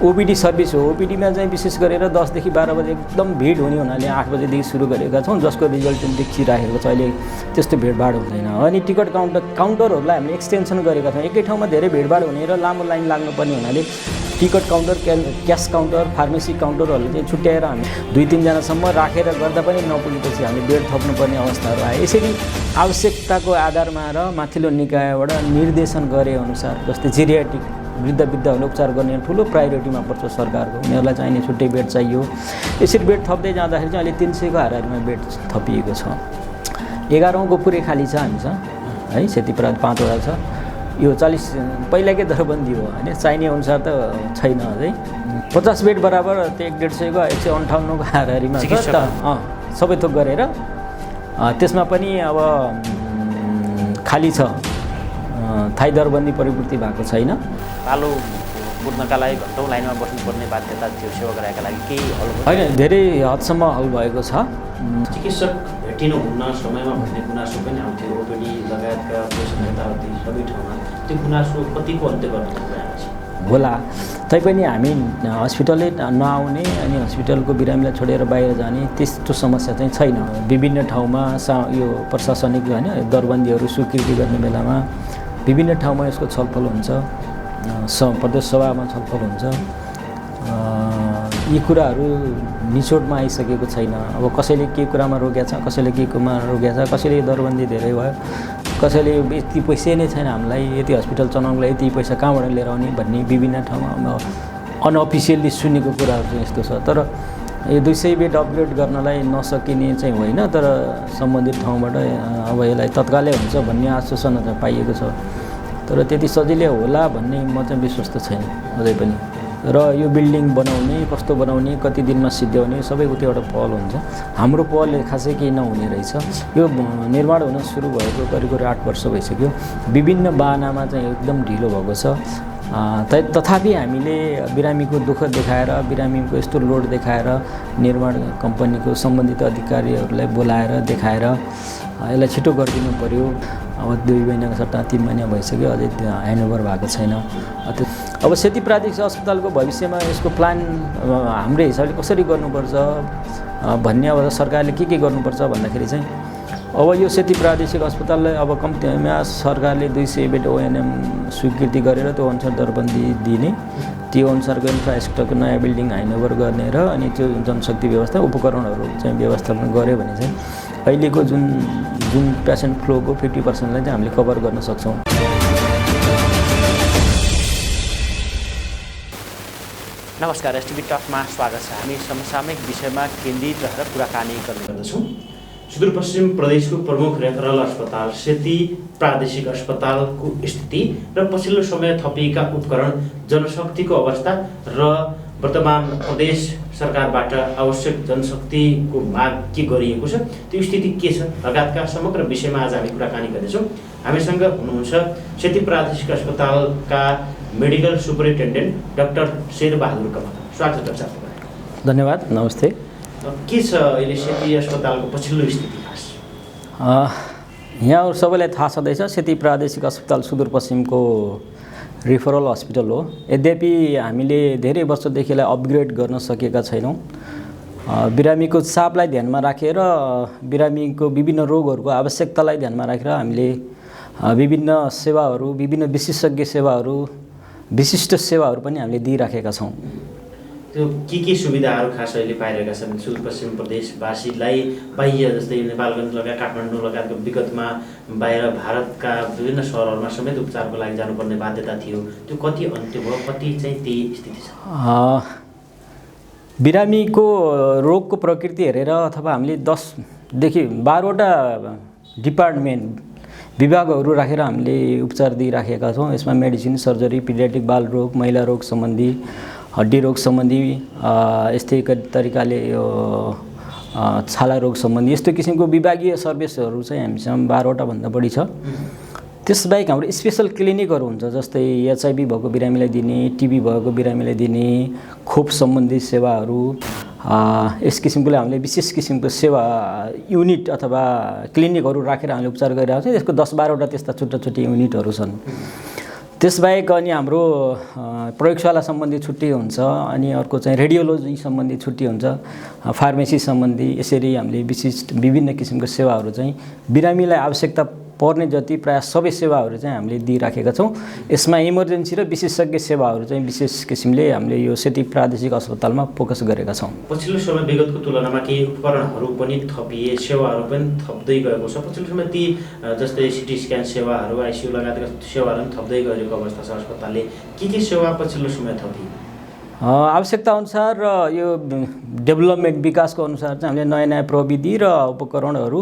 OPD service हो। ओपीडीमा चाहिँ विशेष गरेर 10 देखि 12 बजे एकदम भिड हुने हुनाले 8 बजेदेखि सुरु गरेका छौँ, जसको रिजल्ट पनि देखिराखेको छ। अहिले त्यस्तो भिडभाड हुँदैन। अनि टिकट काउन्टरहरूलाई हामीले एक्सटेन्सन गरेका छौँ। एकै ठाउँमा धेरै भिडभाड हुने र लामो लाइन लाग्नुपर्ने हुनाले ticket counter, cash counter, pharmacy काउन्टरहरूले चाहिँ छुट्याएर हामी 2-3 जनासम्म राखेर गर्दा पनि नपुगेपछि हामी बेड थप्नुपर्ने अवस्थाहरू आयो। यसरी आवश्यकताको आधारमा र माथिल्लो निकायबाट निर्देशन गरे अनुसार, जस्तै जेरियाट्रिक वृद्धहरूलाई उपचार गर्ने ठुलो प्रायोरिटीमा पर्छ सरकारको, उनीहरूलाई चाहिने छुट्टै बेड चाहियो। यसरी बेड थप्दै जाँदाखेरि चाहिँ अहिले 300 को हाराहारीमा बेड थपिएको छ। 11औँको पुरै खाली छ हामीसँग है। क्षतिपूर्ति 5वटा छ। यो 40 पहिलाकै दरबन्दी हो होइन, चाहिने अनुसार त छैन अझै। 50 बेड बराबर त्यो 150 को 158 को हाराहारीमा छ त सबै थोक गरेर। त्यसमा पनि अब खाली छ, थाई दरबन्दी परिपूर्ति भएको छैन। पालो बुझ्नका लागि घन्टौँ लाइनमा बस्नुपर्ने बाध्यता थियो सेवा गराएका लागि, केही हल होइन, धेरै हदसम्म हल भएको छ। चिकित्सक भेटिनुहुन्न समयमा भन्ने गुनासो पनि आउँथ्यो। ओपीडी लगायतका पेसेन्ट यताउति सबै ठाउँमा त्यो गुनासो कतिको अन्त्य गर्न गएको छ होला। तैपनि हामी हस्पिटलै नआउने अनि हस्पिटलको बिरामीलाई छोडेर बाहिर जाने त्यस्तो समस्या चाहिँ छैन। विभिन्न ठाउँमा यो प्रशासनिक होइन दरबन्दीहरू स्वीकृति गर्ने बेलामा विभिन्न ठाउँमा यसको छलफल हुन्छ, प्रदेश सभामा छलफल हुन्छ। यी कुराहरू निचोडमा आइसकेको छैन। अब कसैले के कुरामा रोकेको छ, कसैले के कुरामा रोकेको छ, कसैले दरबन्दी धेरै भयो, कसैले यति पैसा नै छैन हामीलाई, यति हस्पिटल चलाउनुलाई यति पैसा कहाँबाट लिएर आउने भन्ने विभिन्न ठाउँमा अनअफिसियल्ली सुनेको कुराहरू चाहिँ यस्तो छ। तर यो 200 बेड अपग्रेड गर्नलाई नसकिने चाहिँ होइन, तर सम्बन्धित ठाउँबाट अब यसलाई तत्कालै हुन्छ भन्ने आश्वासन चाहिँ पाइएको छ। तर त्यति सजिलै होला भन्ने म चाहिँ विश्वस्त छैन अझै पनि। र यो बिल्डिङ बनाउने, कस्तो बनाउने, कति दिनमा सिद्ध्याउने सबैको त्यो एउटा पहल हुन्छ। हाम्रो पहलले खासै केही नहुने रहेछ। यो निर्माण हुन सुरु भएको करिब 8 वर्ष भइसक्यो। विभिन्न बाहनामा चाहिँ एकदम ढिलो भएको छ। तथापि हामीले बिरामीको दुःख देखाएर, बिरामीको यस्तो लोड देखाएर निर्माण कम्पनीको सम्बन्धित अधिकारीहरूलाई बोलाएर देखाएर यसलाई छिटो गरिदिनु पर्यो। अब 2 महिनाको सट्टा 3 महिना भइसक्यो, अझै ह्यान्डओभर भएको छैन। अब सेती प्रादेशिक अस्पतालको भविष्यमा यसको प्लान हाम्रो हिसाबले कसरी गर्नुपर्छ भन्ने अब सरकारले के गर्नुपर्छ भन्दाखेरि चाहिँ अब यो सेती प्रादेशिक अस्पताललाई अब कम्तीमा सरकारले 200 बेड ओएनएम स्वीकृति गरेर त्यो अनुसार दरबन्दी दिने, त्यो अनुसारको इन्फ्रास्ट्रक्चरको नयाँ बिल्डिङ ह्यान्डओभर गर्ने र अनि त्यो जनशक्ति व्यवस्था उपकरणहरू चाहिँ व्यवस्थापन गऱ्यो भने चाहिँ अहिलेको जुन पेसेन्ट फ्लोको 50%लाई चाहिँ हामीले कभर गर्न सक्छौँ। नमस्कार, एसटिभी टकमा स्वागत छ। हामी समसामयिक विषयमा केन्द्रित रहेर कुराकानी गर्ने गर्दछौँ। सुदूरपश्चिम प्रदेशको प्रमुख रेफरल अस्पताल सेती प्रादेशिक अस्पतालको स्थिति र पछिल्लो समय थपिएका उपकरण, जनशक्तिको अवस्था र वर्तमान प्रदेश सरकारबाट आवश्यक जनशक्तिको माग के गरिएको छ, त्यो स्थिति के छ लगायतका समग्र विषयमा आज हामी कुराकानी गर्दैछौँ। हामीसँग हुनुहुन्छ सेती प्रादेशिक अस्पतालका मेडिकल सुपरिन्टेन्डेन्ट डाक्टर शेरबहादुर कमल। स्वागत छ डाक्टर। धन्यवाद, नमस्ते। के छ अहिले सेती अस्पतालको पछिल्लो स्थिति खास? यहाँ सबैलाई थाहा छँदैछ, सेती प्रादेशिक अस्पताल सुदूरपश्चिमको रिफरल हस्पिटल हो। यद्यपि हामीले धेरै वर्षदेखि यसलाई अपग्रेड गर्न सकेका छैनौँ। बिरामीको चापलाई ध्यानमा राखेर, बिरामीको विभिन्न रोगहरूको आवश्यकतालाई ध्यानमा राखेर हामीले विभिन्न सेवाहरू, विभिन्न विशेषज्ञ सेवाहरू, विशिष्ट सेवाहरू पनि हामीले दिइराखेका छौँ। त्यो के सुविधाहरू खास अहिले पाइरहेका छन् सुदूरपश्चिम प्रदेशवासीलाई? बाह्य जस्तै नेपालगञ्ज लगायत काठमाडौँ लगायतको विगतमा बाहिर भारतका विभिन्न सहरहरूमा समेत उपचारको लागि जानुपर्ने बाध्यता थियो, त्यो कति अन्त्य भयो, कति चाहिँ त्यही स्थिति छ? बिरामीको रोगको प्रकृति हेरेर अथवा हामीले 10 देखि 12वटा डिपार्टमेन्ट विभागहरू राखेर हामीले उपचार दिइराखेका छौँ। यसमा मेडिसिन, सर्जरी, पिडियाट्रिक, बाल रोग, महिला रोग सम्बन्धी, हड्डी रोग सम्बन्धी, यस्तै तरिकाले यो छाला रोग सम्बन्धी यस्तो किसिमको विभागीय सर्भिसहरू चाहिँ हामीसँग 12वटा भन्दा बढी छ। त्यसबाहेक हाम्रो स्पेसल क्लिनिकहरू हुन्छ, जस्तै एचआइभी भएको बिरामीलाई दिने, टिबी भएको बिरामीलाई दिने, खोप सम्बन्धी सेवाहरू, यस किसिमकोले हामीले विशेष किसिमको सेवा युनिट अथवा क्लिनिकहरू राखेर हामीले उपचार गरिरहेको छौँ। यसको 10-12वटा त्यस्ता छुट्टा छुट्टी युनिटहरू छन्। त्यसबाहेक अनि हाम्रो प्रयोगशाला सम्बन्धी छुट्टी हुन्छ, अनि अर्को चाहिँ रेडियोलोजी सम्बन्धी छुट्टी हुन्छ, फार्मेसी सम्बन्धी, यसरी हामीले विशिष्ट विभिन्न किसिमको सेवाहरू चाहिँ बिरामीलाई आवश्यकता पर्ने जति प्रायः सबै सेवाहरू चाहिँ हामीले दिइराखेका छौँ। यसमा इमर्जेन्सी र विशेषज्ञ सेवाहरू चाहिँ विशेष किसिमले हामीले यो सेती प्रादेशिक अस्पतालमा फोकस गरेका छौँ। पछिल्लो समय विगतको तुलनामा केही उपकरणहरू पनि थपिए, सेवाहरू पनि थप्दै गएको छ। पछिल्लो समय ती जस्तै सिटी स्क्यान सेवाहरू, आइसियू लगायतका सेवाहरू पनि थप्दै गरेको अवस्था छ। अस्पतालले के सेवा पछिल्लो समय थपिए? आवश्यकता अनुसार र यो डेभलपमेन्ट विकासको अनुसार चाहिँ हामीले नयाँ नयाँ प्रविधि र उपकरणहरू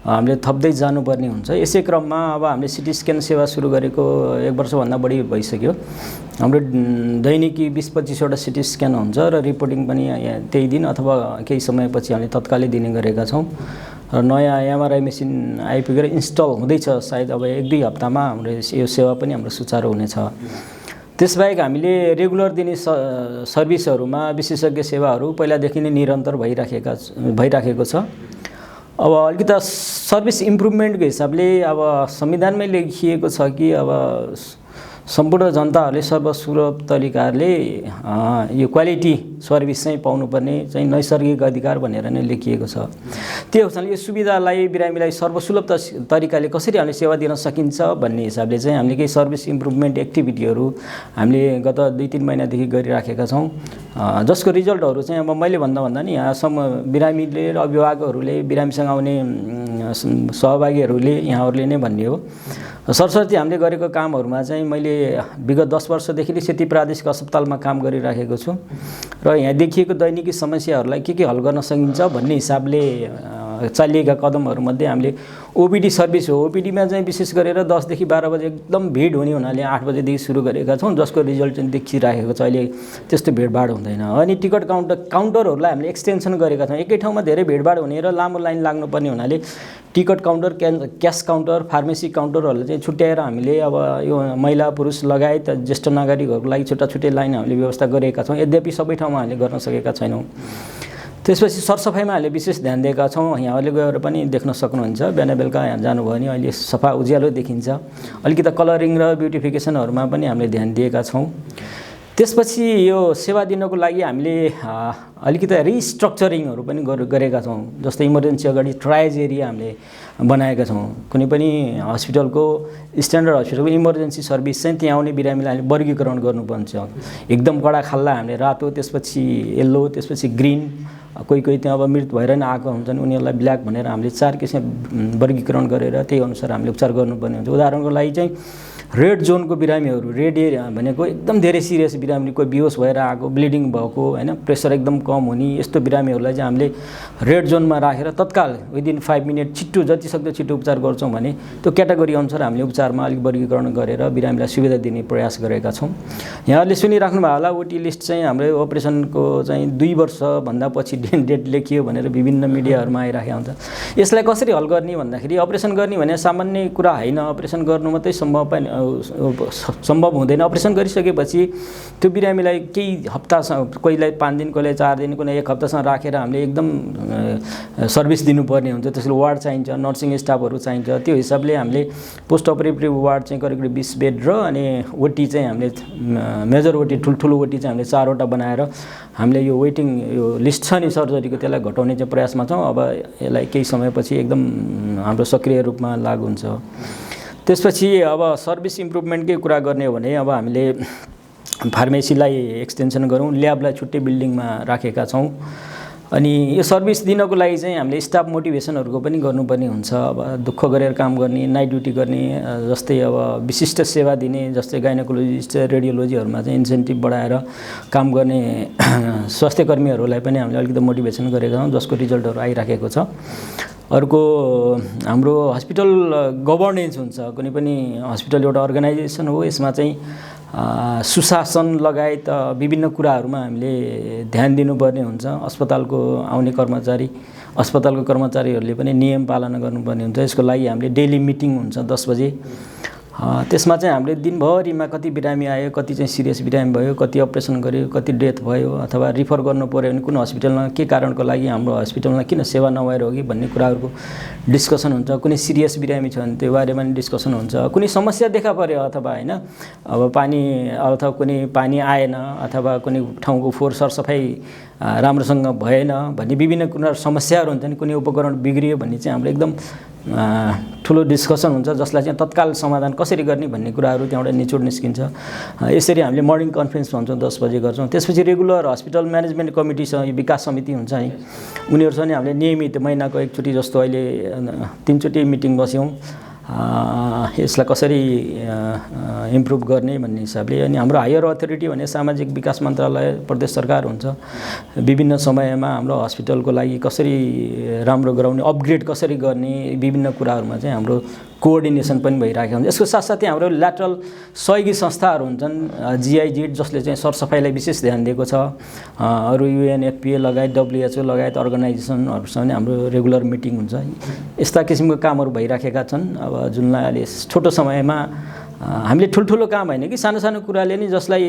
हामीले थप्दै जानुपर्ने हुन्छ। यसै क्रममा अब हामीले सिटी स्क्यान सेवा सुरु गरेको 1 वर्षभन्दा बढी भइसक्यो। हाम्रो दैनिकी 20-25 वटा सिटी स्क्यान हुन्छ र रिपोर्टिङ पनि त्यही दिन अथवा केही समयपछि हामीले तत्कालै दिने गरेका छौँ। र नयाँ एमआरआई मेसिन आइपुगेर इन्स्टल हुँदैछ, सायद अब 1-2 हप्तामा हाम्रो यो सेवा पनि हाम्रो सुचारू हुनेछ। त्यसबाहेक हामीले रेगुलर दिने सर्भिसहरूमा विशेषज्ञ सेवाहरू पहिलादेखि नै निरन्तर भइराखेको छ। अब अलिकति सर्भिस इम्प्रुभमेन्टको हिसाबले अब संविधानमै लेखिएको छ कि अब सम्पूर्ण जनताहरूले सर्वसुलभ तरिकाले यो क्वालिटी सर्भिस चाहिँ पाउनुपर्ने चाहिँ नैसर्गिक अधिकार भनेर नै लेखिएको छ। त्यो हुनाले यो सुविधालाई बिरामीलाई सर्वसुलभ तरिकाले कसरी हामीले सेवा दिन सकिन्छ भन्ने हिसाबले चाहिँ हामीले केही सर्भिस इम्प्रुभमेन्ट एक्टिभिटीहरू हामीले गत 2-3 महिनादेखि गरिराखेका छौँ, जसको रिजल्टहरू चाहिँ अब मैले भन्दा नि यहाँसम्म बिरामीले र अभिभावकहरूले, बिरामीसँग आउने सहभागीहरूले, यहाँहरूले नै भन्ने हो। सरसर्ती हामीले गरेको कामहरूमा चाहिँ मैले विगत 10 वर्षदेखि नै सेती प्रादेशिक अस्पतालमा काम गरिराखेको छु र यहाँ देखिएको दैनिकी समस्याहरूलाई के हल गर्न सकिन्छ भन्ने हिसाबले चालिएका कदमहरूमध्ये हामीले ओपिडी सर्भिस हो। ओपिडीमा चाहिँ विशेष गरेर 10 देखि 12 बजे एकदम भिड हुने हुनाले 8 बजेदेखि सुरु गरेका छौँ, जसको रिजल्ट चाहिँ देखिराखेको छ। अहिले त्यस्तो भिडभाड हुँदैन। अनि टिकट काउन्टरहरूलाई हामीले एक्सटेन्सन गरेका छौँ। एकै ठाउँमा धेरै भिडभाड हुने र लामो लाइन लाग्नुपर्ने हुनाले ticket counter, cash counter, pharmacy काउन्टरहरूलाई चाहिँ छुट्याएर हामीले अब यो महिला पुरुष लगायत ज्येष्ठ नागरिकहरूको लागि छुट्टै लाइन हामीले व्यवस्था गरेका छौँ। यद्यपि सबै ठाउँमा हामीले गर्न सकेका छैनौँ। त्यसपछि सरसफाइमा हामीले विशेष ध्यान दिएका छौँ। यहाँहरूले गएर पनि देख्न सक्नुहुन्छ, बिहान बेलुका यहाँ जानुभयो भने अहिले सफा उज्यालो देखिन्छ। अलिकति कलरिङ र ब्युटिफिकेसनहरूमा पनि हामीले ध्यान दिएका छौँ। त्यसपछि यो सेवा दिनको लागि हामीले अलिकति रिस्ट्रक्चरिङहरू पनि गरेका छौँ। जस्तै इमर्जेन्सी अगाडि ट्रायज एरिया हामीले बनाएका छौँ। कुनै पनि हस्पिटलको स्ट्यान्डर्ड हस्पिटलको इमर्जेन्सी सर्भिस चाहिँ त्यहाँ आउने बिरामीलाई हामीले वर्गीकरण गर्नुपर्छ। एकदम कडा खाल्ला हामीले रातो, त्यसपछि येल्लो, त्यसपछि ग्रिन, कोही त्यहाँ अब मृत भएर नै आएको हुन्छन् उनीहरूलाई ब्ल्याक भनेर हामीले 4 किसिम वर्गीकरण गरेर त्यही अनुसार हामीले उपचार गर्नुपर्ने हुन्छ। उदाहरणको लागि चाहिँ रेड जोनको बिरामीहरू, रेड एरिया भनेको एकदम धेरै सिरियस बिरामी, कोही बेहोस भएर आएको, ब्लिडिङ भएको, हैन, प्रेसर एकदम कम हुने, यस्तो बिरामीहरूलाई चाहिँ हामीले रेड जोनमा राखेर तत्काल विदिन 5 मिनट छिट्टो जतिसक्दो छिट्टो उपचार गर्छौँ भने त्यो क्याटेगोरी अनुसार हामीले उपचारमा अलिक वर्गीकरण गरेर बिरामीलाई सुविधा दिने प्रयास गरेका छौँ। यहाँहरूले सुनिराख्नु भएको होला ओटी लिस्ट चाहिँ हाम्रो अपरेसनको चाहिँ 2 वर्षभन्दा पछि डेट लेखियो भनेर विभिन्न मिडियाहरूमा आइराखेको हुन्छ। यसलाई कसरी हल गर्ने भन्दाखेरि अपरेसन गर्ने भने सामान्य कुरा होइन। अपरेसन गर्नु मात्रै सम्भव हुँदैन। अपरेसन गरिसकेपछि त्यो बिरामीलाई केही हप्तासम्म, कोहीलाई 5 दिन, कोहीलाई 4 दिन, कुनै 1 हप्तासम्म राखेर हामीले एकदम सर्भिस दिनुपर्ने हुन्छ। त्यसले वार्ड चाहिन्छ, नर्सिङ स्टाफहरू चाहिन्छ। त्यो हिसाबले हामीले पोस्ट अपरेटिभ वार्ड चाहिँ करिब 20 बेड र अनि ओटी चाहिँ हामीले मेजर ओटी, ठुल्ठुलो ओटी चाहिँ हामीले 4 वटा बनाएर हामीले यो वेटिङ यो लिस्ट छ नि सर्जरीको, त्यसलाई घटाउने चाहिँ प्रयासमा छौँ। अब यसलाई केही समयपछि एकदम हाम्रो सक्रिय रूपमा लागु हुन्छ। त्यसपछि अब सर्भिस इम्प्रुभमेन्टकै कुरा गर्ने हो भने अब हामीले फार्मेसीलाई एक्सटेन्सन गरौँ, ल्याबलाई छुट्टै बिल्डिङमा राखेका छौँ। अनि यो सर्भिस दिनको लागि चाहिँ हामीले स्टाफ मोटिभेसनहरूको पनि गर्नुपर्ने हुन्छ। अब दुःख गरेर काम गर्ने, नाइट ड्युटी गर्ने, जस्तै अब विशिष्ट सेवा दिने जस्तै गाइनोकोलोजिस्ट, रेडियोलोजीहरूमा चाहिँ इन्सेन्टिभ बढाएर काम गर्ने स्वास्थ्य कर्मीहरूलाई पनि हामीले अलिकति मोटिभेसन गरेका छौँ, जसको रिजल्टहरू आइराखेको छ। अर्को हाम्रो हस्पिटल गभर्नेन्स हुन्छ। कुनै पनि हस्पिटल एउटा अर्गनाइजेसन हो, यसमा चाहिँ सुशासन लगायत विभिन्न कुराहरूमा हामीले ध्यान दिनुपर्ने हुन्छ। अस्पतालको आउने कर्मचारी, अस्पतालको कर्मचारीहरूले पनि नियम पालना गर्नुपर्ने हुन्छ। यसको लागि हामीले डेली मिटिङ हुन्छ 10 बजे। त्यसमा चाहिँ हामीले दिनभरिमा कति बिरामी आयो, कति चाहिँ सिरियस बिरामी भयो, कति अपरेसन गर्यो, कति डेथ भयो अथवा रिफर गर्नु पर्यो भने कुन हस्पिटलमा के कारणको लागि हाम्रो हस्पिटलमा किन सेवा नभएर हो कि भन्ने कुराहरूको डिस्कसन हुन्छ। कुनै सिरियस बिरामी छ भने त्यो बारेमा पनि डिस्कसन हुन्छ। कुनै समस्या देखा पर्यो अथवा हैन अब पानी अथवा कुनै पानी आएन अथवा कुनै ठाउँको फोहोर सरसफाइ राम्रोसँग भएन भन्ने विभिन्न कुराहरू समस्याहरू हुन्छन्। कुनै उपकरण बिग्रियो भने चाहिँ हाम्रो एकदम ठुलो डिस्कसन हुन्छ, जसलाई चाहिँ तत्काल समाधान कसरी गर्ने भन्ने कुराहरू त्यहाँबाट निचोड निस्किन्छ। यसरी हामीले मर्निङ कन्फरेन्स भन्छौँ, 10 बजे गर्छौँ। त्यसपछि रेगुलर हस्पिटल म्यानेजमेन्ट कमिटी छ, विकास समिति हुन्छ है, उनीहरूसँग हामीले नियमित महिनाको एकचोटि जस्तो अहिले 3 चोटि मिटिङ बस्यौँ यसलाई कसरी इम्प्रुभ गर्ने भन्ने हिसाबले। अनि हाम्रो हायर अथोरिटी भने सामाजिक विकास मन्त्रालय, प्रदेश सरकार हुन्छ। विभिन्न समयमा हाम्रो हस्पिटलको लागि कसरी राम्रो गराउने, अपग्रेड कसरी गर्ने, विभिन्न कुराहरूमा चाहिँ हाम्रो कोअर्डिनेसन पनि भइरहेको हुन्छ। यसको साथसाथै हाम्रो ल्याटरल सहयोगी संस्थाहरू हुन्छन्, GIZ जसले चाहिँ सरसफाइलाई विशेष ध्यान दिएको छ। अरू UNFPA लगायत WHO लगायत अर्गनाइजेसनहरूसँग हाम्रो रेगुलर मिटिङ हुन्छ। यस्ता किसिमको कामहरू भइराखेका छन्। अब जुनलाई अहिले छोटो समयमा हामीले ठुल्ठुलो काम होइन कि सानो सानो कुराले नि जसलाई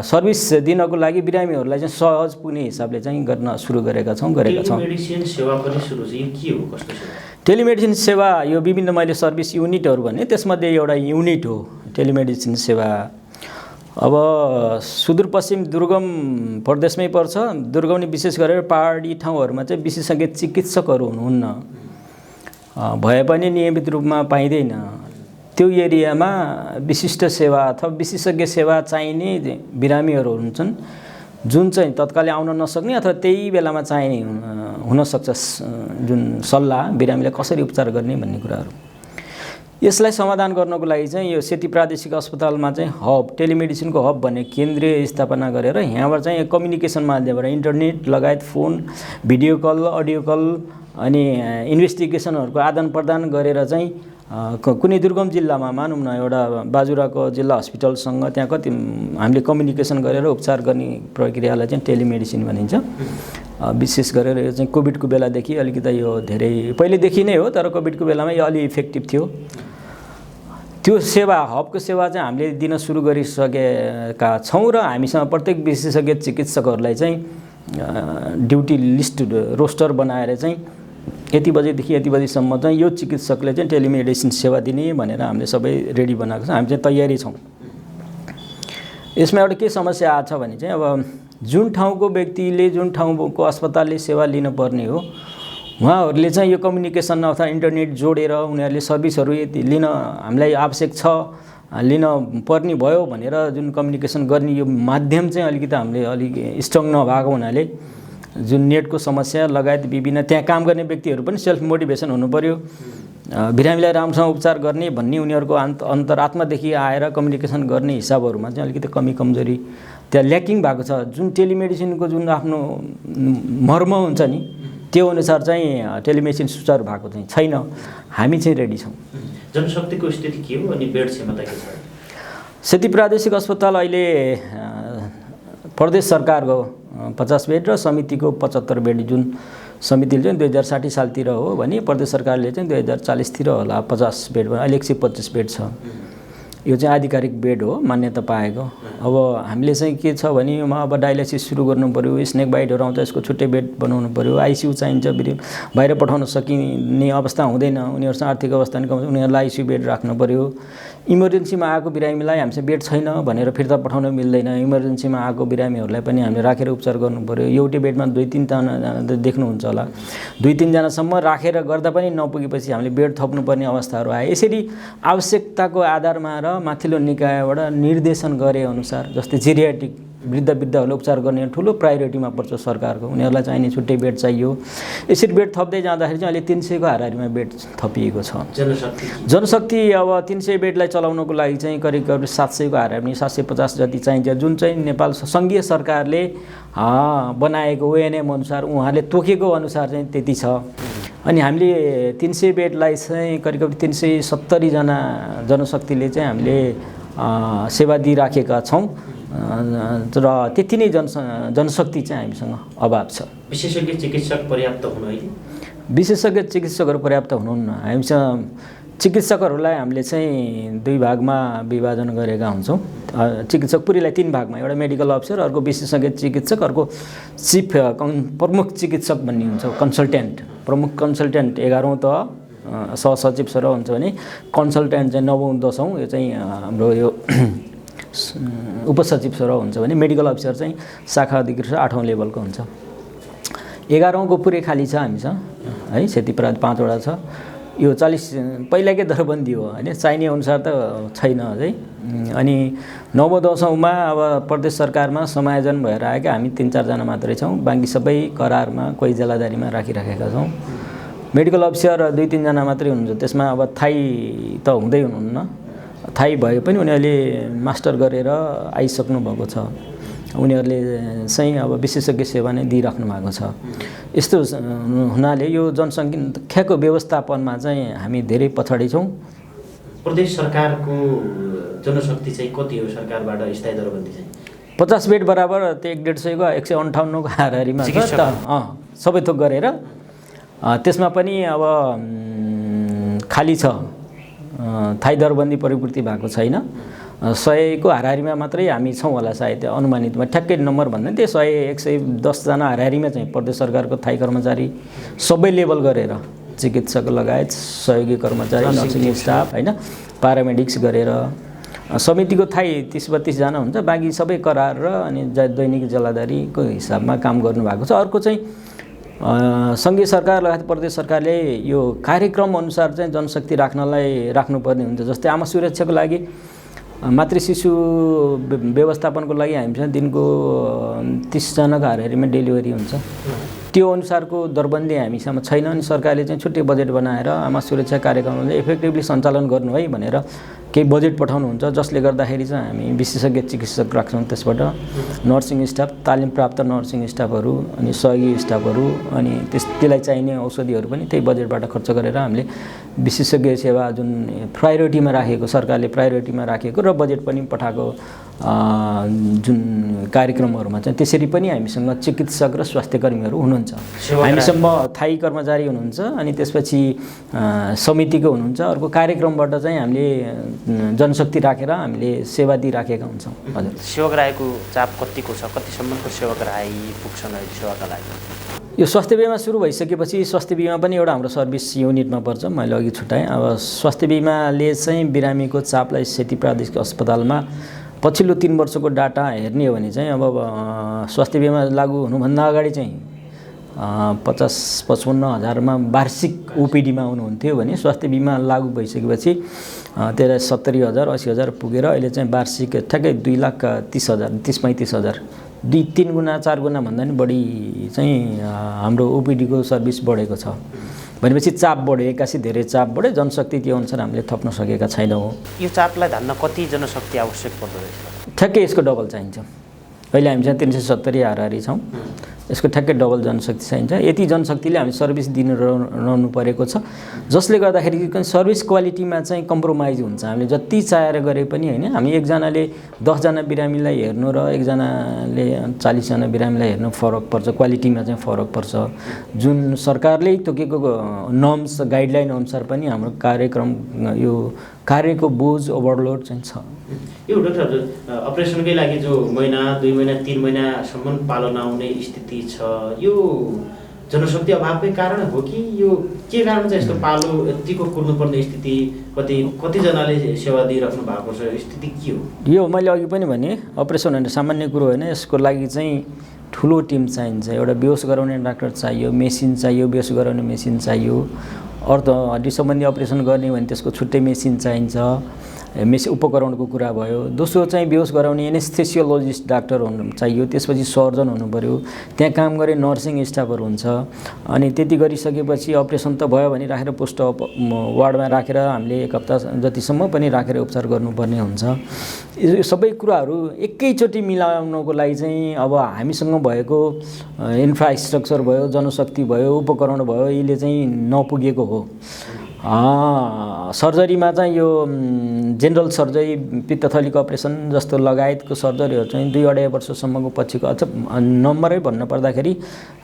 सर्भिस दिनको लागि बिरामीहरूलाई चाहिँ सहज पुग्ने हिसाबले चाहिँ गर्न सुरु गरेका छौँ। टेलिमेडिसिन सेवा पनि सुरु चाहिँ के हो, कस्तो सेवा? टेलिमेडिसिन सेवा यो विभिन्न मैले सर्भिस युनिटहरू भने त्यसमध्ये एउटा युनिट हो टेलिमेडिसिन सेवा। अब सुदूरपश्चिम दुर्गम प्रदेशमै पर्छ। दुर्गम विशेष गरेर पहाडी ठाउँहरूमा चाहिँ विशेषज्ञ चिकित्सकहरू हुनुहुन्न, भए पनि नियमित रूपमा पाइँदैन। त्यो एरियामा विशिष्ट सेवा अथवा विशेषज्ञ सेवा चाहिने बिरामीहरू हुन्छन्, जुन चाहिँ तत्कालै आउन नसक्ने अथवा त्यही बेलामा चाहिने हुनसक्छ जुन सल्लाह बिरामीलाई कसरी उपचार गर्ने भन्ने कुराहरू। यसलाई समाधान गर्नको लागि चाहिँ यो सेती प्रादेशिक अस्पतालमा चाहिँ हब, टेलिमेडिसिनको हब भन्ने केन्द्रीय स्थापना गरेर यहाँबाट चाहिँ कम्युनिकेसन माध्यमबाट इन्टरनेट लगायत phone, video call, audio call अनि इन्भेस्टिगेसनहरूको आदान प्रदान गरेर चाहिँ कुनै दुर्गम जिल्लामा मानौँ न एउटा बाजुराको जिल्ला हस्पिटलसँग त्यहाँ कति हामीले कम्युनिकेसन गरेर उपचार गर्ने प्रक्रियालाई चाहिँ टेलिमेडिसिन भनिन्छ। विशेष गरेर यो चाहिँ कोभिडको बेलादेखि अलिकति यो धेरै पहिलेदेखि नै हो, तर कोभिडको बेलामा यो अलि इफेक्टिभ थियो। त्यो सेवा हबको सेवा चाहिँ हामीले दिन सुरु गरिसकेका छौँ र हामीसँग प्रत्येक विशेषज्ञ चिकित्सकहरूलाई चाहिँ ड्युटी लिस्ट रोस्टर बनाएर चाहिँ यति बजेदेखि यति बजेसम्म चाहिँ यो चिकित्सकले चाहिँ टेलिमेडिसिन सेवा दिने भनेर हामीले सबै रेडी बनाएको छ। हामी चाहिँ तयारी छौँ। यसमा एउटा के समस्या आछ भने चाहिँ अब जुन ठाउँको व्यक्तिले जुन ठाउँको अस्पतालले सेवा लिनुपर्ने हो उहाँहरूले चाहिँ यो कम्युनिकेसन अथवा इन्टरनेट जोडेर उनीहरूले सर्भिसहरू यति लिन हामीलाई आवश्यक छ, लिन पर्ने भयो भनेर जुन कम्युनिकेसन गर्ने यो माध्यम चाहिँ अलिकति हामीले अलिक स्ट्रङ नभएको हुनाले जुन नेटको समस्या लगायत विभिन्न त्यहाँ काम गर्ने व्यक्तिहरू पनि सेल्फ मोटिभेसन हुनु पर्यो, बिरामीलाई राम्रोसँग उपचार गर्ने भन्ने उनीहरूको अन्तरात्मादेखि आएर कम्युनिकेसन गर्ने हिसाबहरूमा चाहिँ अलिकति कमी कमजोरी त्यहाँ ल्याकिङ भएको छ। जुन टेलिमेडिसिनको जुन आफ्नो मर्म हुन्छ नि त्यो अनुसार चाहिँ टेलिमेडिसिन सुचारू भएको चाहिँ छैन। हामी चाहिँ रेडी छौँ। जनशक्तिको स्थिति के हो अनि बेड क्षमता के छ? सेती प्रादेशिक अस्पताल अहिले प्रदेश सरकारको 50 बेड र समितिको 75 बेड, जुन समितिले चाहिँ 2060 सालतिर हो भने प्रदेश सरकारले चाहिँ 2040तिर होला 50 बेड, अहिले 125 बेड छ। यो चाहिँ आधिकारिक बेड हो, मान्यता पाएको। अब हामीले चाहिँ के छ भने अब डायलाइसिस सुरु गर्नु पर्यो, स्नेक बाइटहरू आउँछ, यसको छुट्टै बेड बनाउनु पर्यो, आइसियु चाहिन्छ, बाहिर पठाउन सकिने अवस्था हुँदैन, उनीहरूसँग आर्थिक अवस्था नि कम, उनीहरूलाई आइसियु बेड राख्नु पर्यो। इमर्जेन्सीमा आएको बिरामीलाई हामीसँग बेड छैन भनेर फिर्ता पठाउन मिल्दैन। इमर्जेन्सीमा आएको बिरामीहरूलाई पनि हामीले राखेर उपचार गर्नु पर्यो। एउटै बेडमा 2-3 जना देख्नुहुन्छ होला, 2-3 जनासम्म राखेर गर्दा पनि नपुगेपछि हामीले बेड थप्नुपर्ने अवस्थाहरू आए। यसरी आवश्यकताको आधारमा र माथिल्लो निकायबाट निर्देशन गरे अनुसार, जस्तै जेरियाट्रिक वृद्धहरूलाई उपचार गर्ने ठुलो प्रायोरिटीमा पर्छ सरकारको, उनीहरूलाई चाहिने छुट्टै बेड चाहियो। यसरी बेड थप्दै जाँदाखेरि चाहिँ अहिले 300 को हाराहारीमा बेड थपिएको छ। जनशक्ति अब 300 बेडलाई चलाउनको लागि चाहिँ करिब 700 को हाराहारी 750 जति चाहिन्छ, जुन चाहिँ नेपाल सङ्घीय सरकारले बनाएको ONM अनुसार उहाँले तोकेको अनुसार चाहिँ त्यति छ। अनि हामीले 300 बेडलाई चाहिँ करिब 370 जना जनशक्तिले चाहिँ हामीले सेवा दिइराखेका छौँ र त्यति नै जनशक्ति चाहिँ हामीसँग अभाव छ। विशेषज्ञ चिकित्सक पर्याप्त हुनु है? विशेषज्ञ चिकित्सकहरू पर्याप्त हुनुहुन्न। हामीसँग चिकित्सकहरूलाई हामीले चाहिँ 2 भागमा विभाजन गरेका हुन्छौँ। चिकित्सक पुरीलाई 3 भागमा, एउटा मेडिकल अफिसर, अर्को विशेषज्ञ चिकित्सक, अर्को चिफ प्रमुख चिकित्सक भन्ने हुन्छ, कन्सल्टेन्ट। प्रमुख कन्सल्टेन्ट 11औं तह, सहसचिव सरह हुन्छ भने कन्सल्टेन्ट चाहिँ 9औं 10औं, यो चाहिँ हाम्रो यो उपसचिव सरह हुन्छ भने मेडिकल अफिसर चाहिँ शाखा अधिकृत 8औं लेभलको हुन्छ। 11औं को पुरै खाली छ हामीसँग है, क्षतिपूर्ति 5 वटा छ। यो 40 पहिलाकै दरबन्दी हो हैन, चाहिने अनुसार त छैन अझै। अनि 9औं 10औंमा अब प्रदेश सरकारमा समायोजन भएर आएका हामी 3-4 जना मात्रै छौँ, बाँकी सबै करारमा कोही जिल्लादारीमा राखिराखेका छौँ। मेडिकल अफिसर 2-3 जना मात्रै हुनुहुन्छ, त्यसमा अब थाई त हुँदै हुनुहुन्न। थाई भए पनि उनीहरूले मास्टर गरेर आइसक्नु भएको छ, उनीहरूले चाहिँ अब विशेषज्ञ सेवा नै दिइराख्नु भएको छ। यस्तो हुनाले यो जनसङ्ख्याको व्यवस्थापनमा चाहिँ हामी धेरै पछाडि छौँ। प्रदेश सरकारको जनशक्ति चाहिँ कति हो सरकारबाट स्थायी दरबन्दी चाहिँ? 50 बेड बराबर त्यो 150 को 158 को हाराहारीमा छ त, सबै थोक गरेर। त्यसमा पनि अब खाली छ, थाई दरबन्दी परिपूर्ति भएको छैन। 100 को हाराहारीमा मात्रै हामी छौँ होला सायद, अनुमानितमा ठ्याक्कै नम्बर भन्दैन, त्यो 100-110 जना हाराहारीमा चाहिँ प्रदेश सरकारको थाई कर्मचारी सबै लेभल गरेर, चिकित्सक लगायत सहयोगी कर्मचारी, नर्सिङ स्टाफ हैन, प्यारामेडिक्स गरेर। समितिको थाई 30-32 जना हुन्छ, बाँकी सबै करार र अनि दैनिक जिल्लादारीको हिसाबमा काम गर्नुभएको छ। अर्को चाहिँ सङ्घीय सरकार लगायत प्रदेश सरकारले यो कार्यक्रम अनुसार चाहिँ जनशक्ति राख्नुपर्ने हुन्छ। जस्तै आमा सुरक्षाको लागि, मातृ शिशु व्यवस्थापनको लागि हामीसँग दिनको 30 जनाको हाराहारीमा डेलिभरी हुन्छ। त्यो अनुसारको दरबन्दी हामीसँग छैन। अनि सरकारले चाहिँ छुट्टै बजेट बनाएर आमा सुरक्षा कार्यक्रमले इफेक्टिभली सञ्चालन गर्नु है भनेर केही बजेट पठाउनुहुन्छ, जसले गर्दाखेरि चाहिँ हामी विशेषज्ञ चिकित्सक राख्छौँ। त्यसबाट नर्सिङ स्टाफ, तालिम प्राप्त नर्सिङ स्टाफहरू अनि सहयोगी स्टाफहरू, अनि त्यसलाई चाहिने औषधिहरू पनि त्यही बजेटबाट खर्च गरेर हामीले विशेषज्ञ सेवा जुन प्रायोरिटीमा राखेको, सरकारले प्रायोरिटीमा राखेको र बजेट पनि पठाएको जुन कार्यक्रमहरूमा चाहिँ त्यसरी पनि हामीसँग चिकित्सक र स्वास्थ्यकर्मीहरू हुनुहुन्छ। हामीसँग थाई कर्मचारी हुनुहुन्छ, अनि त्यसपछि समितिको हुनुहुन्छ। अर्को कार्यक्रमबाट चाहिँ हामीले जनशक्ति राखेर हामीले सेवा दिइराखेका हुन्छौँ। हजुर, सेवाग्राहीको चाप कतिको छ? कतिसम्मको सेवाग्राही पुग्छन् अहिले सेवाका लागि? यो स्वास्थ्य बिमा सुरु भइसकेपछि स्वास्थ्य बिमा पनि एउटा हाम्रो सर्भिस युनिटमा पर्छ, मैले अघि छुट्याएँ। अब स्वास्थ्य बिमाले चाहिँ बिरामीको चापलाई सेती प्रादेशिक अस्पतालमा पछिल्लो 3 वर्षको डाटा हेर्ने हो भने चाहिँ अब स्वास्थ्य बिमा लागू हुनुभन्दा अगाडि चाहिँ 50-55 हजारमा वार्षिक ओपिडीमा आउनुहुन्थ्यो भने स्वास्थ्य बिमा लागू भइसकेपछि त्यसलाई 70,000 80,000 पुगेर अहिले चाहिँ वार्षिक ठ्याक्कै 2,30,000 30-35 हजार 2-3 गुणा 4 गुणा भन्दा पनि बढी चाहिँ हाम्रो ओपिडीको सर्भिस बढेको छ। भनेपछि चाप बढ्यो, एक्कासी धेरै चाप बढ्यो, जनशक्ति त्यो अनुसार हामीले थप्न सकेका छैनौँ। यो चापलाई धान्न कति जनशक्ति आवश्यक पर्दो रहेछ? ठ्याक्कै यसको डबल चाहिन्छ। अहिले हामीसँग 370 हाराहारी छौँ, यसको ठ्याक्कै डबल जनशक्ति चाहिन्छ। यति जनशक्तिले हामी सर्भिस दिनु रहनु परेको छ, जसले गर्दाखेरि सर्भिस क्वालिटीमा चाहिँ कम्प्रोमाइज हुन्छ। हामीले जति चाहेर गरे पनि हैन, हामी एकजनाले 10 जना बिरामीलाई हेर्नु र एकजनाले 40 जना बिरामीलाई हेर्नु फरक पर्छ, क्वालिटीमा चाहिँ फरक पर्छ। जुन सरकारले तोकेको नर्म्स गाइडलाइन अनुसार पनि हाम्रो कार्यक्रम यो कार्यको बोझ ओभरलोड चाहिँ छ। यो डाक्टर अपरेसनकै लागि जो महिना 2 महिना 3 महिनासम्म पालो नआउने स्थिति छ, यो जनशक्ति अभावकै कारण हो कि यो के कारण चाहिँ यस्तो पालो यतिको कुर्नुपर्ने स्थिति, कतिजनाले सेवा दिइराख्नु भएको छ, स्थिति के हो? यो मैले अघि पनि भने अपरेसन भने सामान्य कुरो होइन, यसको लागि चाहिँ ठुलो टिम चाहिन्छ। एउटा बेहोस गराउने डाक्टर चाहियो, मेसिन चाहियो, बेहोस गराउने मेसिन चाहियो। अर्थ हड्डी सम्बन्धी अपरेसन गर्ने भने त्यसको छुट्टै मेसिन चाहिन्छ, उपकरणको कुरा भयो। दोस्रो चाहिँ बेहोस गराउने एनेस्थेसियोलोजिस्ट डाक्टर हुनु चाहियो, त्यसपछि सर्जन हुनु पर्यो, त्यहाँ काम गर्ने नर्सिङ स्टाफहरू हुन्छ। अनि त्यति गरिसकेपछि अपरेसन त भयो भने राखेर पोस्ट वार्डमा राखेर हामीले 1 हप्ता जतिसम्म पनि राखेर उपचार गर्नुपर्ने हुन्छ। यो सबै कुराहरू एकैचोटि मिलाउनको लागि चाहिँ अब हामीसँग भएको इन्फ्रास्ट्रक्चर भयो, जनशक्ति भयो, उपकरण भयो, यसले चाहिँ नपुगेको हो। सर्जरीमा चाहिँ यो जेनरल सर्जरी पित्तथलीको अपरेसन जस्तो लगायतको सर्जरीहरू चाहिँ 2-2.5 वर्षसम्मको पछिको अथवा नम्बरै भन्नु पर्दाखेरि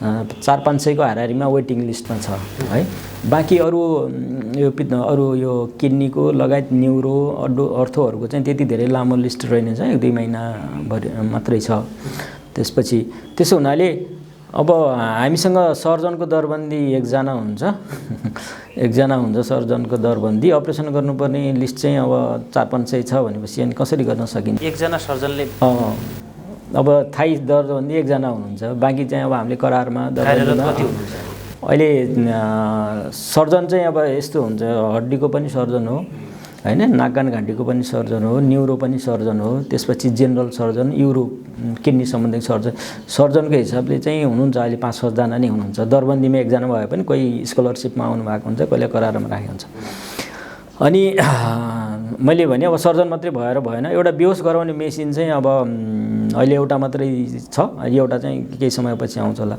400-500को हाराहारीमा वेटिङ लिस्टमा छ है। बाँकी अरू यो किडनीको लगायत न्युरो अर्थोहरूको चाहिँ त्यति धेरै लामो लिस्ट रहेन छ, 1-2 महिनाभरि मात्रै छ। त्यसपछि त्यसो हुनाले अब हामीसँग सर्जनको दरबन्दी एकजना हुन्छ एकजना हुन्छ सर्जनको दरबन्दी। अपरेसन गर्नुपर्ने लिस्ट चाहिँ अब 400-500 छ भनेपछि अनि कसरी गर्न सकिन्छ? एकजना सर्जनले अब थाई दरबन्दी एकजना हुनुहुन्छ, बाँकी चाहिँ अब हामीले करारमा दरबन्दी कति हुनुहुन्छ? अहिले सर्जन चाहिँ अब यस्तो हुन्छ, हड्डीको पनि सर्जन हो हैन, नाक कान घाँटीको पनि सर्जन हो, न्युरो पनि सर्जन हो, त्यसपछि जेनरल सर्जन, युरो किडनी सम्बन्धी सर्जनको हिसाबले चाहिँ हुनुहुन्छ अहिले 5-6 जना नै हुनुहुन्छ। दरबन्दीमा एकजना भए पनि कोही स्कलरसिपमा आउनु भएको हुन्छ, कहिले करारमा राखेको हुन्छ। अनि मैले भने अब सर्जन मात्रै भएर भएन, एउटा बेहोस गराउने मेसिन चाहिँ अब अहिले एउटा मात्रै छ, एउटा चाहिँ केही समयपछि आउँछ होला।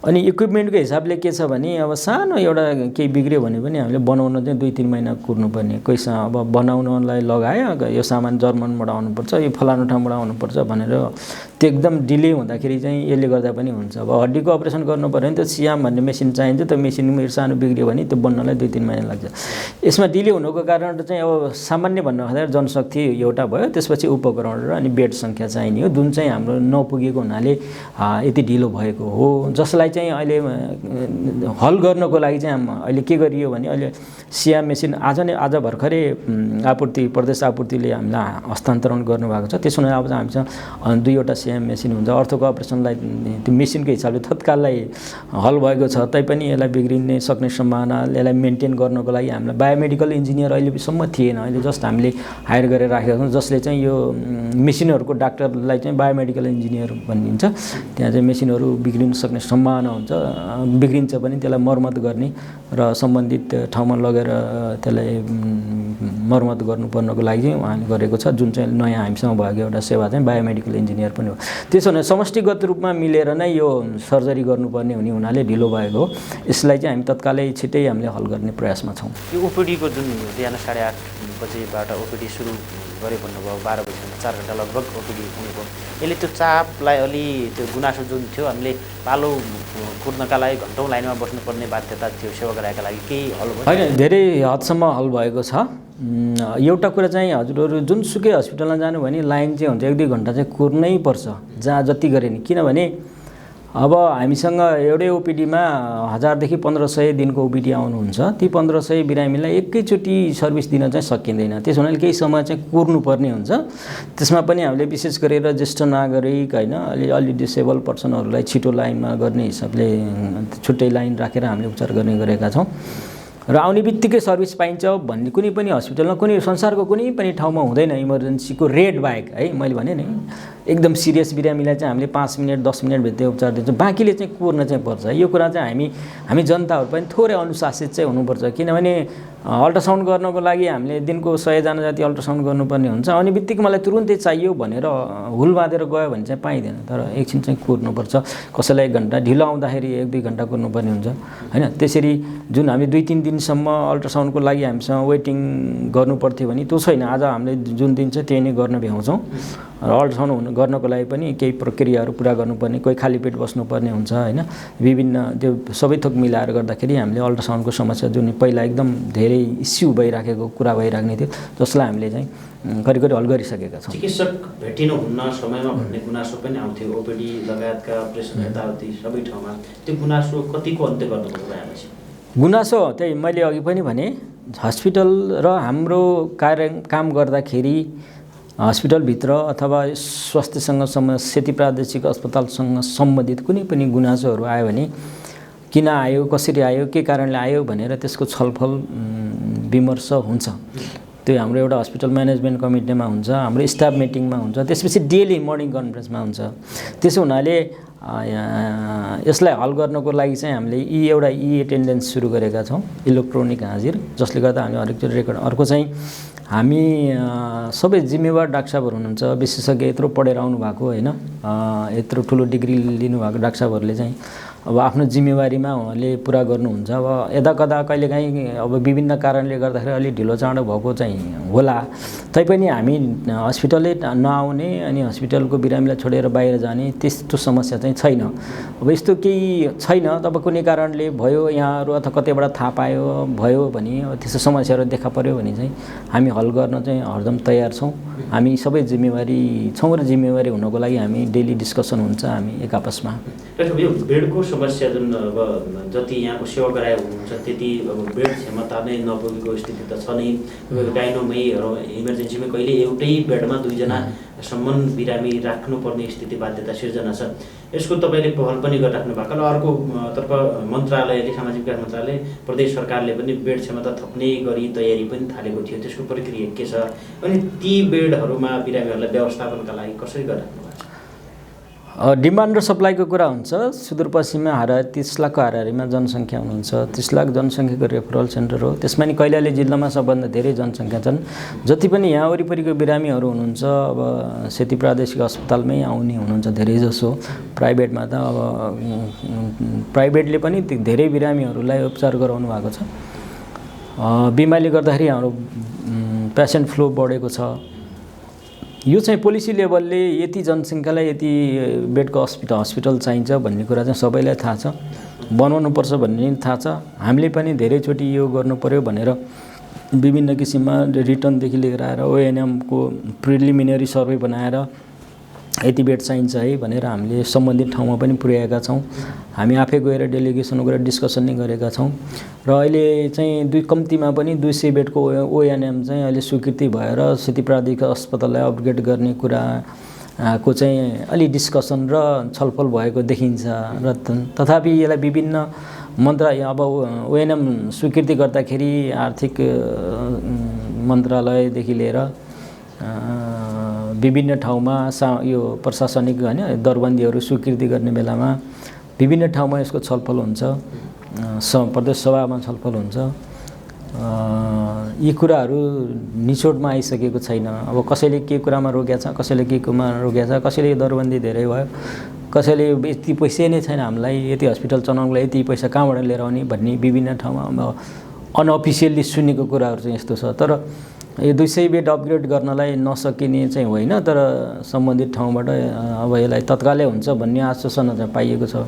अनि इक्विपमेन्टको हिसाबले के छ भने अब सानो एउटा केही बिग्रियो भने पनि हामीले बनाउन चाहिँ 2-3 महिना कुर्नुपर्ने। कोहीसँग अब बनाउनलाई लगायो, यो सामान जर्मनबाट आउनुपर्छ, यो फलानु ठाउँबाट आउनुपर्छ भनेर त्यो एकदम डिले हुँदाखेरि चाहिँ यसले गर्दा पनि हुन्छ। अब हड्डीको अपरेसन गर्नु पर्यो भने त सियाम भन्ने मेसिन चाहिन्छ, त्यो मेसिनमा सानो बिग्रियो भने त्यो बन्नलाई 2-3 महिना लाग्छ। यसमा डिले हुनुको कारण चाहिँ अब सामान्य भन्नुपर्दा जनशक्ति एउटा भयो, त्यसपछि उपकरण र अनि बेड सङ्ख्या चाहिने हो, जुन चाहिँ हाम्रो नपुगेको हुनाले यति ढिलो भएको हो। जसलाई चाहिँ अहिले हल गर्नको लागि चाहिँ अहिले के गरियो भने अहिले सियाम मेसिन आज भर्खरै प्रदेश आपूर्तिले हामीलाई हस्तान्तरण गर्नुभएको छ। त्यसो हुनाले अब हामीसँग 2वटा सियाम मेसिन हुन्छ। अर्थको अपरेसनलाई त्यो मेसिनको हिसाबले तत्काललाई हल भएको छ तैपनि यसलाई बिग्रिने सक्ने सम्भावना, यसलाई मेन्टेन गर्नको लागि हामीलाई बायोमेडिकल इन्जिनियर अहिलेसम्म थिएन। अहिले जस्ट हामीले हायर गरेर राखेका छौँ, जसले चाहिँ यो मेसिनहरूको डाक्टरलाई चाहिँ बायोमेडिकल इन्जिनियर भनिन्छ। त्यहाँ चाहिँ मेसिनहरू बिग्रिन सक्ने सम्भावना हुन्छ, बिग्रिन्छ पनि त्यसलाई मर्मत गर्ने र सम्बन्धित ठाउँमा लगेर त्यसलाई मर्मत गर्नुपर्नको लागि चाहिँ उहाँले गरेको छ। जुन चाहिँ नयाँ हामीसँग भएको एउटा सेवा चाहिँ बायोमेडिकल इन्जिनियर पनि हो। त्यसो भने समष्टिगत रूपमा मिलेर नै यो सर्जरी गर्नुपर्ने हुनाले ढिलो भएको हो। यसलाई चाहिँ हामी तत्कालै छिटै हामीले हल गर्ने प्रयासमा छौँ। यो ओपिडीको जुन बिहान 8:30 बजेबाट ओपिडी सुरु गरे भन्नुभयो, 12 बजीसम्म 4 घन्टा लगभग ओपिडी हुनुभयो। यसले त्यो चापलाई अलि त्यो गुनासो जुन थियो, हामीले पालो कुर्नका लागि घन्टौँ लाइनमा बस्नुपर्ने बाध्यता थियो सेवा गराएका लागि, केही हल भयो? होइन, धेरै हदसम्म हल भएको छ। एउटा कुरा चाहिँ हजुरहरू जुनसुकै हस्पिटलमा जानु भने लाइन चाहिँ हुन्छ, 1-2 घन्टा चाहिँ कुर्नै पर्छ जहाँ जति गरे नि। किनभने अब हामीसँग एउटै ओपिडीमा 1000 देखि 1500 दिनको ओपिडी आउनुहुन्छ। ती 1500 बिरामीलाई एकैचोटि सर्भिस दिन चाहिँ सकिँदैन। त्यसो हुनाले केही समय चाहिँ कुर्नुपर्ने हुन्छ। त्यसमा पनि हामीले विशेष गरेर ज्येष्ठ नागरिक होइन, अलि डिसेबल पर्सनहरूलाई छिटो लाइनमा गर्ने हिसाबले छुट्टै लाइन राखेर हामीले उपचार गर्ने गरेका छौँ। र आउने बित्तिकै सर्भिस पाइन्छ भन्ने कुनै पनि हस्पिटलमा, कुनै संसारको कुनै पनि ठाउँमा हुँदैन। इमर्जेन्सीको रेड बाहेक है, मैले भने नि एकदम सिरियस बिरामीलाई चाहिँ हामीले 5 मिनट 10 मिनट भित्रै उपचार दिन्छौँ, बाँकीले चाहिँ कुर्न चाहिँ पर्छ। यो कुरा चाहिँ हामी जनताहरू पनि थोरै अनुशासित चाहिँ हुनुपर्छ। किनभने अल्ट्रासाउन्ड गर्नको लागि हामीले दिनको 100 जना जति अल्ट्रासाउन्ड गर्नुपर्ने हुन्छ। अनि बित्तिकै मलाई तुरुन्तै चाहियो भनेर हुल बाँधेर गयो भने चाहिँ पाइँदैन। तर एकछिन चाहिँ कुर्नुपर्छ। कसैलाई 1 घन्टा ढिलो आउँदाखेरि 1-2 घन्टा कुर्नुपर्ने हुन्छ होइन। त्यसरी जुन हामी 2-3 दिनसम्म अल्ट्रासाउन्डको लागि हामीसँग वेटिङ गर्नु पर्थ्यो भने त्यो छैन। आज हामीले जुन दिन चाहिँ त्यही नै गर्न भ्याउँछौँ। र अल्ट्रासाउन्ड गर्नको लागि पनि केही प्रक्रियाहरू पुरा गर्नुपर्ने, कोही खाली पेट बस्नुपर्ने हुन्छ होइन। विभिन्न त्यो सबै थोक मिलाएर गर्दाखेरि हामीले अल्ट्रासाउन्डको समस्या जुन पहिला एकदम धेरै इस्यु भइराखेको कुरा भइराख्ने थियो, जसलाई हामीले चाहिँ करिब हल गरिसकेका छौँ। चिकित्सक भेटिनुहुन्न समयमा भन्ने गुनासो पनि आउँथ्यो, ओपिडी लगायतका अपरेसन यताउति सबै ठाउँमा। त्यो गुनासो कतिको अन्त्य गर्नुभयो भएपछि? गुनासो त्यही मैले अघि पनि भने, हस्पिटल र हाम्रो काम गर्दाखेरि हस्पिटलभित्र अथवा स्वास्थ्यसँग सेती प्रादेशिक अस्पतालसँग सम्बन्धित कुनै पनि गुनासोहरू आयो भने किन आयो, कसरी आयो, के कारणले आयो भनेर त्यसको छलफल विमर्श हुन्छ। त्यो हाम्रो एउटा हस्पिटल म्यानेजमेन्ट कमिटीमा हुन्छ, हाम्रो स्टाफ मिटिङमा हुन्छ, त्यसपछि डेली मर्निङ कन्फरेन्समा हुन्छ। त्यसो हुनाले यसलाई हल गर्नको लागि चाहिँ हामीले एउटा एटेन्डेन्स सुरु गरेका छौँ, इलेक्ट्रोनिक हाजिर, जसले गर्दा हामी हरेकचोटि रेकर्ड। अर्को चाहिँ हामी सबै जिम्मेवार डाक्टर साहबहरू हुनुहुन्छ, विशेषज्ञ यत्रो पढेर आउनुभएको होइन, यत्रो ठुलो डिग्री लिनुभएको डाक्टर साहबहरूले चाहिँ अब आफ्नो जिम्मेवारीमा उहाँले पुरा गर्नुहुन्छ। अब यदाकदा कहिलेकाहीँ अब विभिन्न कारणले गर्दाखेरि अलिक ढिलो चाँडो भएको चाहिँ होला, तैपनि हामी हस्पिटलै नआउने अनि हस्पिटलको बिरामीलाई छोडेर बाहिर जाने त्यस्तो समस्या चाहिँ छैन। अब यस्तो केही छैन, तब कुनै कारणले भयो यहाँहरू अथवा कतैबाट थाहा पायो भयो भने त्यस्तो समस्याहरू देखा पर्यो भने चाहिँ हामी हल गर्न चाहिँ हरदम तयार छौँ। हामी सबै जिम्मेवारी छौँ र जिम्मेवारी हुनको लागि हामी डेली डिस्कसन हुन्छ हामी एक आपसमा। यो बेडको समस्या जुन अब जति यहाँको सेवा गराए हुनुहुन्छ त्यति अब बेड क्षमता नै नपुगेको स्थिति त छ नै। गाइनोमै इमर्जेन्सीमै कहिले एउटै बेडमा 2 जनासम्म बिरामी राख्नुपर्ने स्थिति बाध्यता सिर्जना छ। यसको तपाईँले पहल पनि गरिराख्नु भएको र अर्कोतर्फ मन्त्रालयले सामाजिक विकास मन्त्रालय प्रदेश सरकारले पनि बेड क्षमता थप्ने गरी तयारी पनि थालेको थियो। त्यसको प्रक्रिया के छ अनि ती बेडहरूमा बिरामीहरूलाई व्यवस्थापनका लागि कसरी गरिराख्नु भएको छ? डिमान्ड र सप्लाईको कुरा हुन्छ। सुदूरपश्चिममा हाराहारी 30 लाखको हाराहारीमा जनसङ्ख्या हुनुहुन्छ। 30 लाख जनसङ्ख्याको रेफरल सेन्टर हो। त्यसमा नि कैलाली जिल्लामा सबभन्दा धेरै जनसङ्ख्या छन्। जति पनि यहाँ वरिपरिको बिरामीहरू हुनुहुन्छ अब सेती प्रादेशिक अस्पतालमै आउने हुनुहुन्छ धेरै जसो। प्राइभेटमा त अब प्राइभेटले पनि धेरै बिरामीहरूलाई उपचार गराउनु भएको छ। बिमारीले गर्दाखेरि हाम्रो पेसेन्ट फ्लो बढेको छ। यो चाहिँ पोलिसी लेभलले यति जनसङ्ख्यालाई यति बेडको हस्पिटल चाहिन्छ भन्ने कुरा चाहिँ सबैलाई थाहा छ, बनाउनुपर्छ भन्ने पनि थाहा छ। हामीले पनि धेरैचोटि यो गर्नु पर्यो भनेर विभिन्न किसिममा रिटर्नदेखि लिएर आएर ओएनएमको प्रिलिमिनरी सर्वे बनाएर यति बेड चाहिन्छ है भनेर हामीले सम्बन्धित ठाउँमा पनि पुर्याएका छौँ। हामी आफै गएर डेलिगेसन गरेर डिस्कसन नै गरेका छौँ र अहिले चाहिँ कम्तीमा पनि 200 बेडको ओएनएम चाहिँ अहिले स्वीकृति भएर सेती प्रादेशिक अस्पताललाई अपग्रेड गर्ने कुराको चाहिँ अलि डिस्कसन र छलफल भएको देखिन्छ र तथापि यसलाई विभिन्न मन्त्रालय अब ओएनएम स्वीकृति गर्दाखेरि आर्थिक मन्त्रालयदेखि लिएर विभिन्न ठाउँमा यो प्रशासनिक हैन दरबन्दीहरू स्वीकृति गर्ने बेलामा विभिन्न ठाउँमा यसको छलफल हुन्छ, प्रदेश सभामा छलफल हुन्छ। यी कुराहरू निचोडमा आइसकेको छैन। अब कसैले के कुरामा रोकेको छ, कसैले के कुरामा रोकेको छ, कसैले दरबन्दी धेरै भयो, कसैले यति पैसै नै छैन हामीलाई यति हस्पिटल चलाउनको लागि यति पैसा कहाँबाट लिएर आउने भन्ने विभिन्न ठाउँमा अनअफिसियल्ली सुनेको कुराहरू चाहिँ यस्तो छ। तर यो 200 बेड अपग्रेड गर्नलाई नसकिने चाहिँ होइन, तर सम्बन्धित ठाउँबाट अब यसलाई तत्कालै हुन्छ भन्ने आश्वासन चाहिँ पाइएको छ।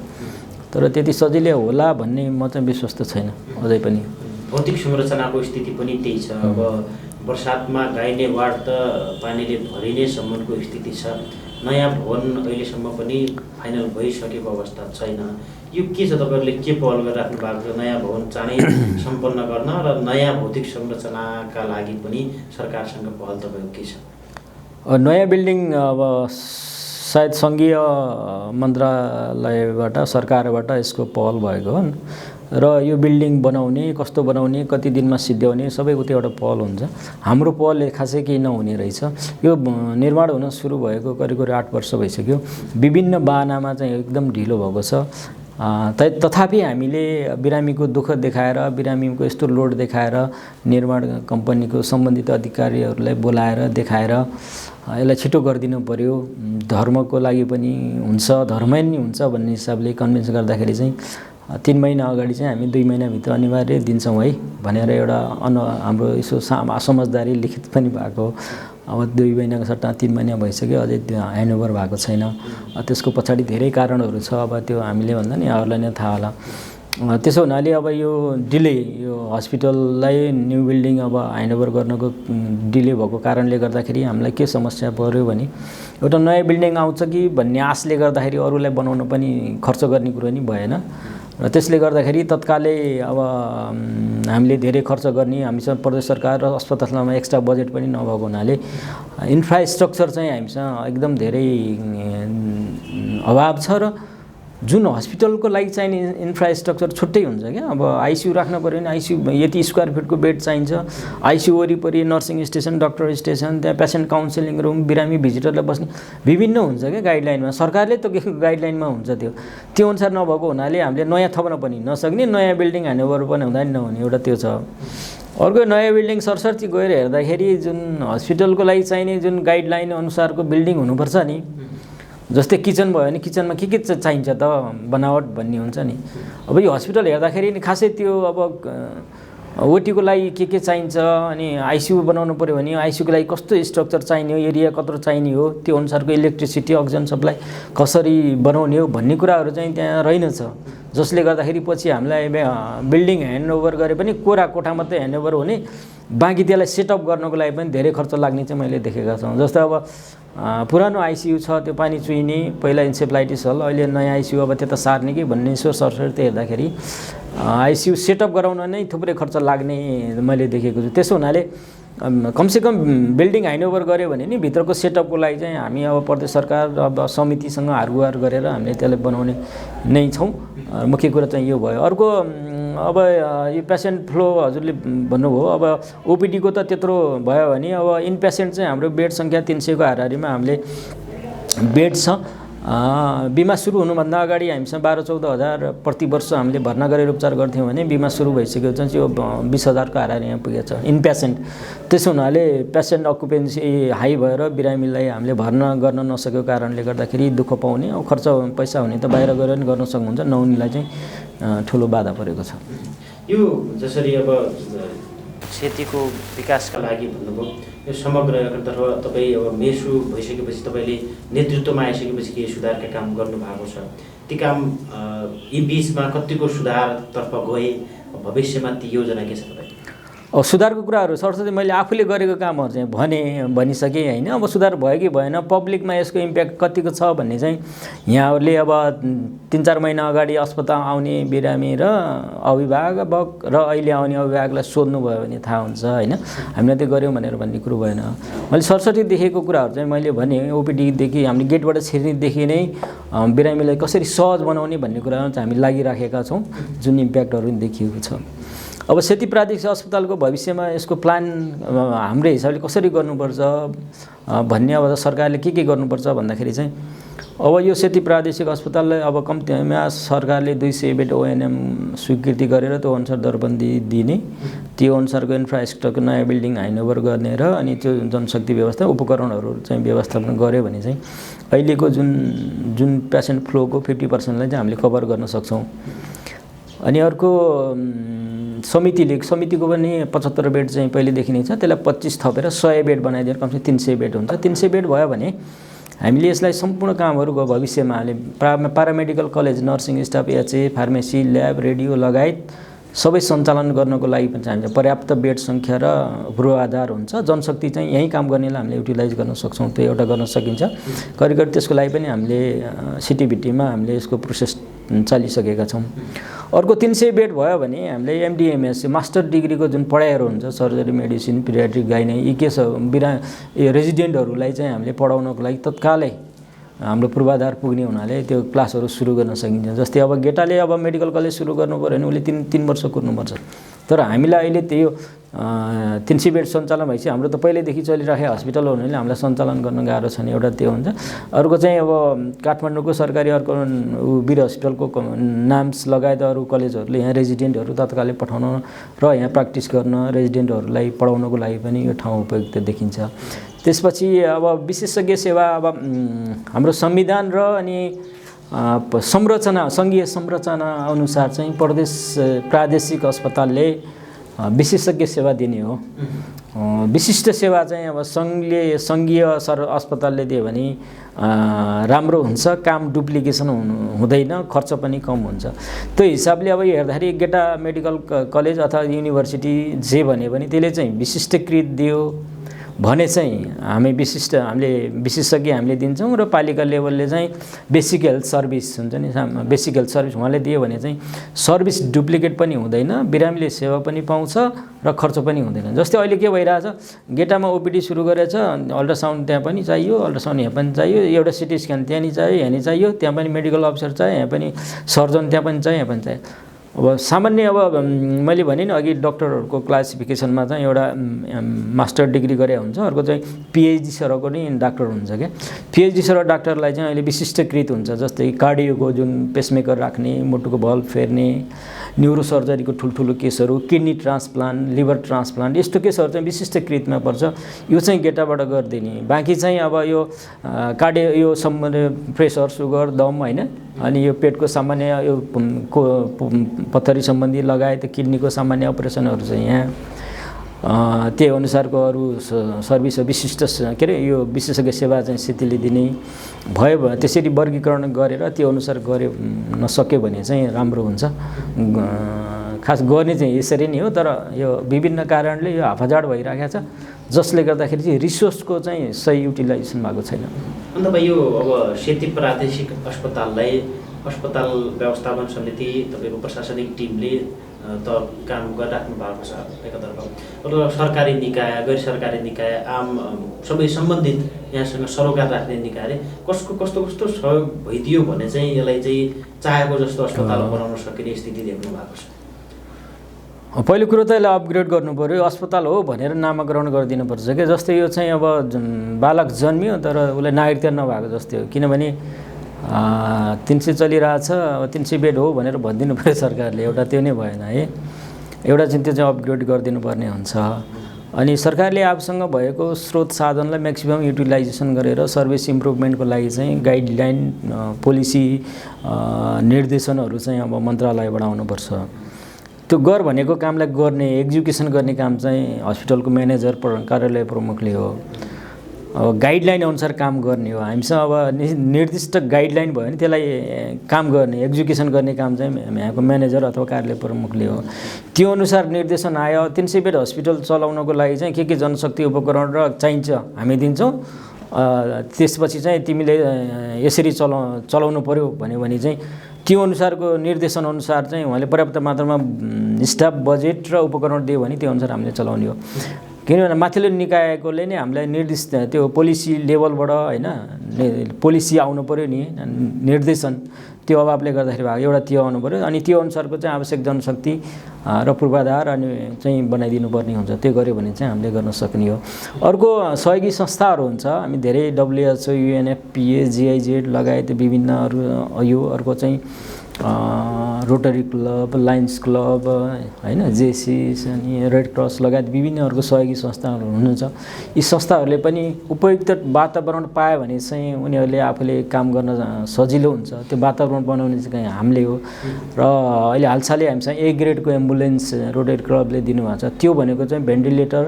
तर त्यति सजिलै होला भन्ने म चाहिँ विश्वस्त छैन अझै पनि। भौतिक संरचनाको स्थिति पनि त्यही छ। अब बर्सातमा गाइने वार्ड त पानीले भरिने सम्मको स्थिति छ। नयाँ भवन अहिलेसम्म पनि फाइनल भइसकेको अवस्था छैन। यो के छ, तपाईँहरूले के पहल गरिराख्नु भएको छ नयाँ भवन चाँडै सम्पन्न गर्न र नयाँ भौतिक संरचनाका लागि पनि सरकारसँग पहल तपाईँको के छ? नयाँ बिल्डिङ अब सायद सङ्घीय मन्त्रालयबाट सरकारबाट यसको पहल भएको हो र यो बिल्डिङ बनाउने कस्तो बनाउने कति दिनमा सिद्ध्याउने सबै उतै एउटा पहल हुन्छ। हाम्रो पहल खासै केही नहुने रहेछ। यो निर्माण हुन सुरु भएको करिब 8 वर्ष भइसक्यो। विभिन्न बाहनामा चाहिँ एकदम ढिलो भएको छ। तथापि हामीले बिरामीको दुःख देखाएर बिरामीको यस्तो लोड देखाएर निर्माण कम्पनीको सम्बन्धित अधिकारीहरूलाई बोलाएर देखाएर यसलाई छिटो गरिदिनु पर्यो, धर्मको लागि पनि हुन्छ, धर्मै नै हुन्छ भन्ने हिसाबले कन्भिन्स गर्दाखेरि चाहिँ 3 महिना अगाडि चाहिँ हामी 2 महिनाभित्र अनिवार्य दिन्छौँ है भनेर एउटा हाम्रो यसो समझदारी लिखित पनि भएको। अब 2 महिनाको सट्टा 3 महिना भइसक्यो, अझै त्यो ह्यान्डओभर भएको छैन। त्यसको पछाडि धेरै कारणहरू छ। अब त्यो हामीले भन्दा नि यहाँहरूलाई नै थाहा होला। त्यसो हुनाले अब यो डिले यो हस्पिटललाई न्यू बिल्डिङ अब ह्यान्डओभर गर्नको डिले भएको कारणले गर्दाखेरि हामीलाई के समस्या पर्यो भने एउटा नयाँ बिल्डिङ आउँछ कि भन्ने आशले गर्दाखेरि अरूलाई बनाउन पनि खर्च गर्ने कुरो नि भएन र त्यसले गर्दाखेरि तत्कालै अब हामीले धेरै खर्च गर्ने हामीसँग प्रदेश सरकार र अस्पतालमा एक्स्ट्रा बजेट पनि नभएको हुनाले इन्फ्रास्ट्रक्चर चाहिँ हामीसँग एकदम धेरै अभाव छ र जुन हस्पिटलको लागि चाहिने इन्फ्रास्ट्रक्चर छुट्टै हुन्छ क्या। अब आइसियु राख्न पर्यो भने आइसियु यति स्क्वायर फिटको बेड चाहिन्छ, आइसियु वरिपरि नर्सिङ स्टेसन, डक्टर स्टेसन, त्यहाँ पेसेन्ट काउन्सिलिङ रुम, बिरामी भिजिटरलाई बस्ने विभिन्न हुन्छ क्या गाइडलाइनमा। सरकारले त गाइडलाइनमा हुन्छ त्यो अनुसार नभएको हुनाले हामीले नयाँ थप्न पनि नसक्ने, नयाँ बिल्डिङ ह्यान्डओभर पनि हुँदा नि नहुने एउटा त्यो छ। अर्को नयाँ बिल्डिङ सरसर्ती गएर हेर्दाखेरि जुन हस्पिटलको लागि चाहिने जुन गाइडलाइन अनुसारको बिल्डिङ हुनुपर्छ नि जस्तै किचन भयो भने किचनमा के चाहिन्छ त बनावट भन्ने हुन्छ नि। अब यो हस्पिटल हेर्दाखेरि नि खासै त्यो अब ओटीको लागि के चाहिन्छ अनि आइसियु बनाउनु पऱ्यो भने आइसियुको लागि कस्तो स्ट्रक्चर चाहिने हो, एरिया कत्रो चाहिने हो, त्यो अनुसारको इलेक्ट्रिसिटी अक्सिजन सप्लाई कसरी बनाउने हो भन्ने कुराहरू चाहिँ त्यहाँ रहेनछ। जसले गर्दाखेरि पछि हामीलाई बिल्डिङ ह्यान्डओभर गरे पनि कोरा कोठा मात्रै ह्यान्डओभर हुने, बाँकी त्यसलाई सेटअप गर्नको लागि पनि धेरै खर्च लाग्ने चाहिँ मैले देखेका छौँ। जस्तै अब पुरानो आइसियु छ त्यो पानी चुहिने, पहिला इन्सेफ्लाइटिस हल, अहिले नयाँ आइसियु अब त्यता सार्ने कि भन्ने यसो सरसर्ती हेर्दाखेरि आइसियु सेटअप गराउन नै थुप्रै खर्च लाग्ने मैले देखेको छु। त्यसो हुनाले कमसेकम बिल्डिङ ह्यान्डओभर गऱ्यो भने नि भित्रको सेटअपको लागि चाहिँ हामी अब प्रदेश सरकार अब समितिसँग हारगुहार गरेर हामीले त्यसलाई बनाउने नै छौँ। मुख्य कुरा चाहिँ यो भयो। अर्को अब यो पेसेन्ट फ्लो हजुरले भन्नुभयो, अब ओपिडीको त त्यत्रो भयो भने अब इन पेसेन्ट चाहिँ हाम्रो बेड सङ्ख्या 300 को हाराहारीमा हामीले बेड छ। बिमा सुरु हुनुभन्दा अगाडि हामीसँग 12-14 हजार प्रति वर्ष हामीले भर्ना गरेर उपचार गर्थ्यौँ भने बिमा सुरु भइसक्यो चाहिँ यो 20 हजार को हाराहारीमा पुगेको छ इन पेसेन्ट। त्यसो हुनाले पेसेन्ट अकुपेन्सी हाई भएर बिरामीलाई हामीले भर्ना गर्न नसकेको कारणले गर्दाखेरि दुःख पाउने, अब खर्च पैसा हुने त बाहिर गएर पनि गर्न सक्नुहुन्छ, नहुनेलाई चाहिँ ठुलो बाधा परेको छ। यो जसरी अब क्षतिको विकासका लागि भन्नुभयो, यो समग्र तर्फ तपाईँ अब मेसु भइसकेपछि तपाईँले नेतृत्वमा आइसकेपछि केही सुधारका काम गर्नुभएको छ, ती काम यी बिचमा कतिको सुधारतर्फ गए, भविष्यमा ती योजना के छ तपाईँ? अब सुधारको कुराहरू सरस्वती मैले आफूले गरेको कामहरू चाहिँ भनिसकेँ होइन। अब सुधार भयो कि भएन, पब्लिकमा यसको इम्प्याक्ट कतिको छ भन्ने चाहिँ यहाँहरूले अब 3-4 महिना अगाडि अस्पताल आउने बिरामी र अभिभावक र अहिले आउने अभिभावकलाई सोध्नुभयो भने थाहा हुन्छ होइन, हामीले त्यो गऱ्यौँ भनेर भन्ने कुरो भएन। मैले सरस्वती देखेको कुराहरू चाहिँ मैले भने ओपिडीदेखि हामीले गेटबाट छिर्नेदेखि नै बिरामीलाई कसरी सहज बनाउने भन्ने कुराहरू चाहिँ हामी लागिराखेका छौँ, जुन इम्प्याक्टहरू देखिएको छ। अब सेती प्रादेशिक अस्पतालको भविष्यमा यसको प्लान हाम्रो हिसाबले कसरी गर्नुपर्छ भन्ने अब सरकारले के गर्नुपर्छ भन्दाखेरि चाहिँ अब यो सेती प्रादेशिक अस्पताललाई अब कम्तीमा सरकारले 200 बेड ओएनएम स्वीकृति गरेर त्यो अनुसार दरबन्दी दिने, त्यो अनुसारको इन्फ्रास्ट्रक्चर नयाँ बिल्डिङ ह्यान्डओभर गर्ने र अनि त्यो जनशक्ति व्यवस्था उपकरणहरू चाहिँ व्यवस्थापन गऱ्यो भने चाहिँ अहिलेको जुन पेसेन्ट फ्लोको 50% चाहिँ हामीले कभर गर्न सक्छौँ। अनि अर्को समितिको पनि 75 बेड चाहिँ पहिलेदेखि नै छ, त्यसलाई 25 थपेर 100 बेड बनाइदिएर कमसे 300 बेड हुन्छ। 300 बेड भयो भने हामीले यसलाई सम्पूर्ण कामहरूको भविष्यमा हामीले paramedical college, nursing staff, HA, pharmacy, lab, radio लगायत सबै सञ्चालन गर्नको लागि पनि हामीले पर्याप्त बेड सङ्ख्या र पूर्वाधार हुन्छ। जनशक्ति चाहिँ यहीँ काम गर्नेलाई हामीले युटिलाइज गर्न सक्छौँ, त्यो एउटा गर्न सकिन्छ। करिब त्यसको लागि पनि हामीले सिटिभिटीमा हामीले यसको प्रोसेस चालिसकेका छौँ। अर्को 300 बेड भयो भने हामीले एमडिएमएस मास्टर डिग्रीको जुन पढाइहरू हुन्छ, सर्जरी, मेडिसिन, पिडियाट्रिक, गाइनी, यी के छ रेजिडेन्टहरूलाई चाहिँ हामीले पढाउनको लागि तत्कालै हाम्रो पूर्वाधार पुग्ने हुनाले त्यो क्लासहरू सुरु गर्न सकिन्छ। जस्तै अब गेटाले अब मेडिकल कलेज सुरु गर्नु पऱ्यो भने उसले 3 वर्ष कुर्नुपर्छ, तर हामीलाई अहिले त्यो 300 बेड सञ्चालन भएपछि हाम्रो त पहिल्यैदेखि चलिरहेको हस्पिटल हो भने हामीलाई सञ्चालन गर्न गाह्रो छ नि, एउटा त्यो हुन्छ। अर्को चाहिँ अब काठमाडौँको सरकारी अर्को वीर हस्पिटलको नाम्स लगायत अरू कलेजहरूले यहाँ रेजिडेन्टहरू तत्कालै पठाउन र यहाँ प्र्याक्टिस गर्न रेजिडेन्टहरूलाई पढाउनको लागि पनि यो ठाउँ उपयुक्त देखिन्छ। त्यसपछि अब विशेषज्ञ सेवा अब हाम्रो संविधान र अनि संरचना, सङ्घीय संरचना अनुसार चाहिँ प्रादेशिक अस्पतालले विशेषज्ञ सेवा दिने हो। विशिष्ट सेवा चाहिँ अब सङ्घीय अस्पतालले दियो भने राम्रो हुन्छ, काम डुप्लिकेसन हुँदैन, खर्च पनि कम हुन्छ। त्यो हिसाबले अब हेर्दाखेरि गेटा मेडिकल कलेज अथवा युनिभर्सिटी जे भने पनि त्यसले चाहिँ विशिष्टकृत दियो भने चाहिँ हामीले विशेषज्ञ हामीले दिन्छौँ र पालिका लेभलले चाहिँ बेसिक हेल्थ सर्भिस हुन्छ नि, बेसिक हेल्थ सर्भिस उहाँले दियो भने चाहिँ सर्भिस डुप्लिकेट पनि हुँदैन, बिरामीले सेवा पनि पाउँछ र खर्च पनि हुँदैन। जस्तै अहिले के भइरहेछ, गेटामा ओपिडी सुरु गरेछ, अल्ट्रासाउन्ड त्यहाँ पनि चाहियो, अल्ट्रासाउन्ड यहाँ पनि चाहियो, एउटा सिटी स्क्यान त्यहाँ नि चाहियो, यहाँ नि चाहियो, त्यहाँ पनि मेडिकल अफिसर चाहियो, यहाँ पनि सर्जन त्यहाँ पनि चाहियो, यहाँ पनि चाहियो। अब सामान्य अब मैले भने नि अघि डक्टरहरूको क्लासिफिकेसनमा चाहिँ एउटा मास्टर डिग्री गरे हुन्छ, अर्को चाहिँ पिएचडी सरको नि डाक्टर हुन्छ क्या। पिएचडी सर डाक्टरलाई चाहिँ अहिले विशिष्टकृत हुन्छ, जस्तै कार्डियोको जुन पेसमेकर राख्ने, मुटुको भल्भ फेर्ने, न्युरोसर्जरीको ठुल्ठुलो केसहरू, किडनी ट्रान्सप्लान्ट, लिभर ट्रान्सप्लान्ट, यस्तो केसहरू चाहिँ विशिष्टकृतमा पर्छ। यो चाहिँ गेटाबाट गरिदिने। बाँकी चाहिँ अब यो कार्डियो यो सम्बन्धी प्रेसर, सुगर, दम होइन, अनि यो पेटको सामान्य यो पत्थरी सम्बन्धी लगायत किडनीको सामान्य अपरेसनहरू चाहिँ यहाँ त्यही अनुसारको अरू सर्भिस विशिष्ट के अरे यो विशेषज्ञ सेवा चाहिँ स्थितिले दिने भयो। त्यसरी वर्गीकरण गरेर त्यो अनुसार गरे नसक्यो भने चाहिँ राम्रो हुन्छ। खास गर्ने चाहिँ यसरी नै हो, तर यो विभिन्न कारणले यो हाफाजाड भइरहेको छ, जसले गर्दाखेरि चाहिँ रिसोर्सको चाहिँ सही युटिलाइजेसन भएको छैन। अन्त भाइ यो अब सेती प्रादेशिक अस्पताललाई अस्पताल व्यवस्थापन समिति तपाईँको प्रशासनिक टिमले त काम गरिराख्नु भएको छ एकतर्फ, र सरकारी निकाय, गैर सरकारी निकाय, आम सबै सम्बन्धित यहाँसँग सरोकार राख्ने निकायले कस्तो सहयोग भइदियो भने चाहिँ यसलाई चाहिँ चाहेको जस्तो अस्पताल बनाउन सकिने स्थिति देख्नु भएको छ? पहिलो कुरो त यसलाई अपग्रेड गर्नु पऱ्यो, अस्पताल हो भनेर नामाकरण गरिदिनुपर्छ क्या। जस्तै यो चाहिँ अब बालक जन्मियो तर उसलाई नागरिकता नभएको जस्तै हो, किनभने 300 चलिरहेछ, अब 300 बेड हो भनेर भनिदिनु पऱ्यो सरकारले, एउटा त्यो नै भएन है। एउटा चाहिँ त्यो चाहिँ अपग्रेड गरिदिनु पर्ने हुन्छ। अनि सरकारले आफूसँग भएको स्रोत साधनलाई म्याक्सिमम युटिलाइजेसन गरेर सर्भिस इम्प्रुभमेन्टको लागि चाहिँ गाइडलाइन, पोलिसी, निर्देशनहरू चाहिँ अब मन्त्रालयबाट आउनुपर्छ। त्यो गर भनेको कामलाई गर्ने, एक्जिक्युसन गर्ने काम चाहिँ हस्पिटलको म्यानेजर, कार्यालय प्रमुखले हो। अब गाइडलाइन अनुसार काम गर्ने हो। हामीसँग अब निर्दिष्ट गाइडलाइन भयो भने त्यसलाई काम गर्ने, एक्जिक्युसन गर्ने काम चाहिँ यहाँको म्यानेजर अथवा कार्यालय प्रमुखले हो। त्यो अनुसार निर्देशन आयो। 300 बेड हस्पिटल चलाउनको लागि चाहिँ के जनशक्ति उपकरण र चाहिन्छ हामी दिन्छौँ, त्यसपछि चाहिँ तिमीले यसरी चलाउनु पर्यो भन्यो भने चाहिँ त्यो अनुसारको निर्देशन अनुसार चाहिँ उहाँले पर्याप्त मात्रामा स्टाफ, बजेट र उपकरण दियो भने त्यो अनुसार हामीले चलाउने हो। किनभने माथिल्लो निकायकोले नै हामीलाई निर्दिष्ट त्यो पोलिसी लेभलबाट होइन पोलिसी आउनु पऱ्यो नि, निर्देशन, त्यो अभावले गर्दाखेरि भएको एउटा त्यो आउनु पऱ्यो। अनि त्यो अनुसारको चाहिँ आवश्यक जनशक्ति र पूर्वाधार अनि चाहिँ बनाइदिनु पर्ने हुन्छ। त्यो गऱ्यो भने चाहिँ हामीले गर्न सक्ने हो। अर्को सहयोगी संस्थाहरू हुन्छ, हामी धेरै WHO, UNFPA, GIZ लगायत विभिन्नहरू यो। अर्को चाहिँ रोटरी क्लब, लायन्स क्लब होइन, जेसिस अनि रेड क्रस लगायत विभिन्नहरूको सहयोगी संस्थाहरू हुनुहुन्छ। यी संस्थाहरूले पनि उपयुक्त वातावरण पायो भने चाहिँ उनीहरूले आफूले काम गर्न सजिलो हुन्छ। त्यो वातावरण बनाउने चाहिँ हामीले हो। र अहिले हालसालै हामीसँग A ग्रेडको एम्बुलेन्स रोटरी क्लबले दिनुभएको छ। त्यो भनेको चाहिँ भेन्टिलेटर,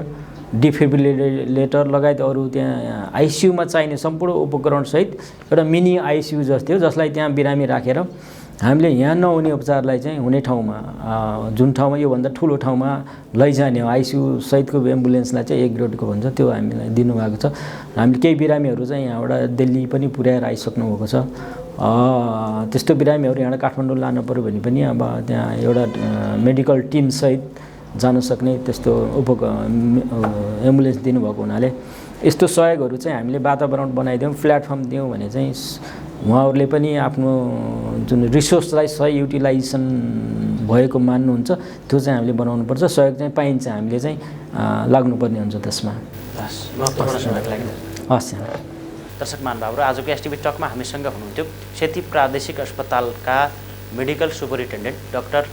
डिफिब्रिलेटर लगायत अरू त्यहाँ आइसियुमा चाहिने सम्पूर्ण उपकरणसहित एउटा मिनी आइसियु जस्तै हो, जसलाई त्यहाँ बिरामी राखेर हामीले यहाँ नहुने उपचारलाई चाहिँ हुने ठाउँमा, जुन ठाउँमा योभन्दा ठुलो ठाउँमा लैजाने हो, आइसियु सहितको एम्बुलेन्सलाई चाहिँ A ग्रेडको भन्छ, त्यो हामीलाई दिनुभएको छ। हामीले केही बिरामीहरू चाहिँ यहाँबाट दिल्ली पनि पुर्याएर आइसक्नु भएको छ। त्यस्तो बिरामीहरू यहाँबाट काठमाडौँ लानु पऱ्यो भने पनि अब त्यहाँ एउटा मेडिकल टिमसहित जान सक्ने त्यस्तो एम्बुलेन्स दिनुभएको हुनाले यस्तो सहयोगहरू चाहिँ हामीले वातावरण बनाइदियौँ, प्लेटफर्म दियौँ भने चाहिँ उहाँहरूले पनि आफ्नो जुन रिसोर्सलाई सही युटिलाइजेसन भएको मान्नुहुन्छ, त्यो चाहिँ हामीले बनाउनुपर्छ। सहयोग चाहिँ पाइन्छ, हामीले चाहिँ लाग्नुपर्ने हुन्छ त्यसमा। हस्। दर्शक महानुभावहरू, आजको एसटिभी टकमा हामीसँग हुनुहुन्थ्यो सेती प्रादेशिक अस्पतालका मेडिकल सुपरिन्टेन्डेन्ट डाक्टर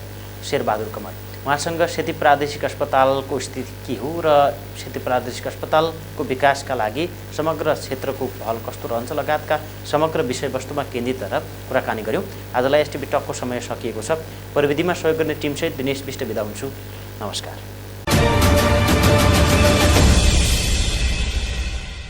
शेरबहादुर कमल। उहाँसँग सेती प्रादेशिक अस्पतालको स्थिति के हो र सेती प्रादेशिक अस्पतालको विकासका लागि समग्र क्षेत्रको पहल कस्तो रहन्छ लगायतका समग्र विषयवस्तुमा केन्द्रित रहेर कुराकानी गऱ्यौँ। आजलाई एसटिभी टकको समय सकिएको छ। प्रविधिमा सहयोग गर्ने टिमसहित दिनेश विष्ट बिदा हुन्छु। नमस्कार।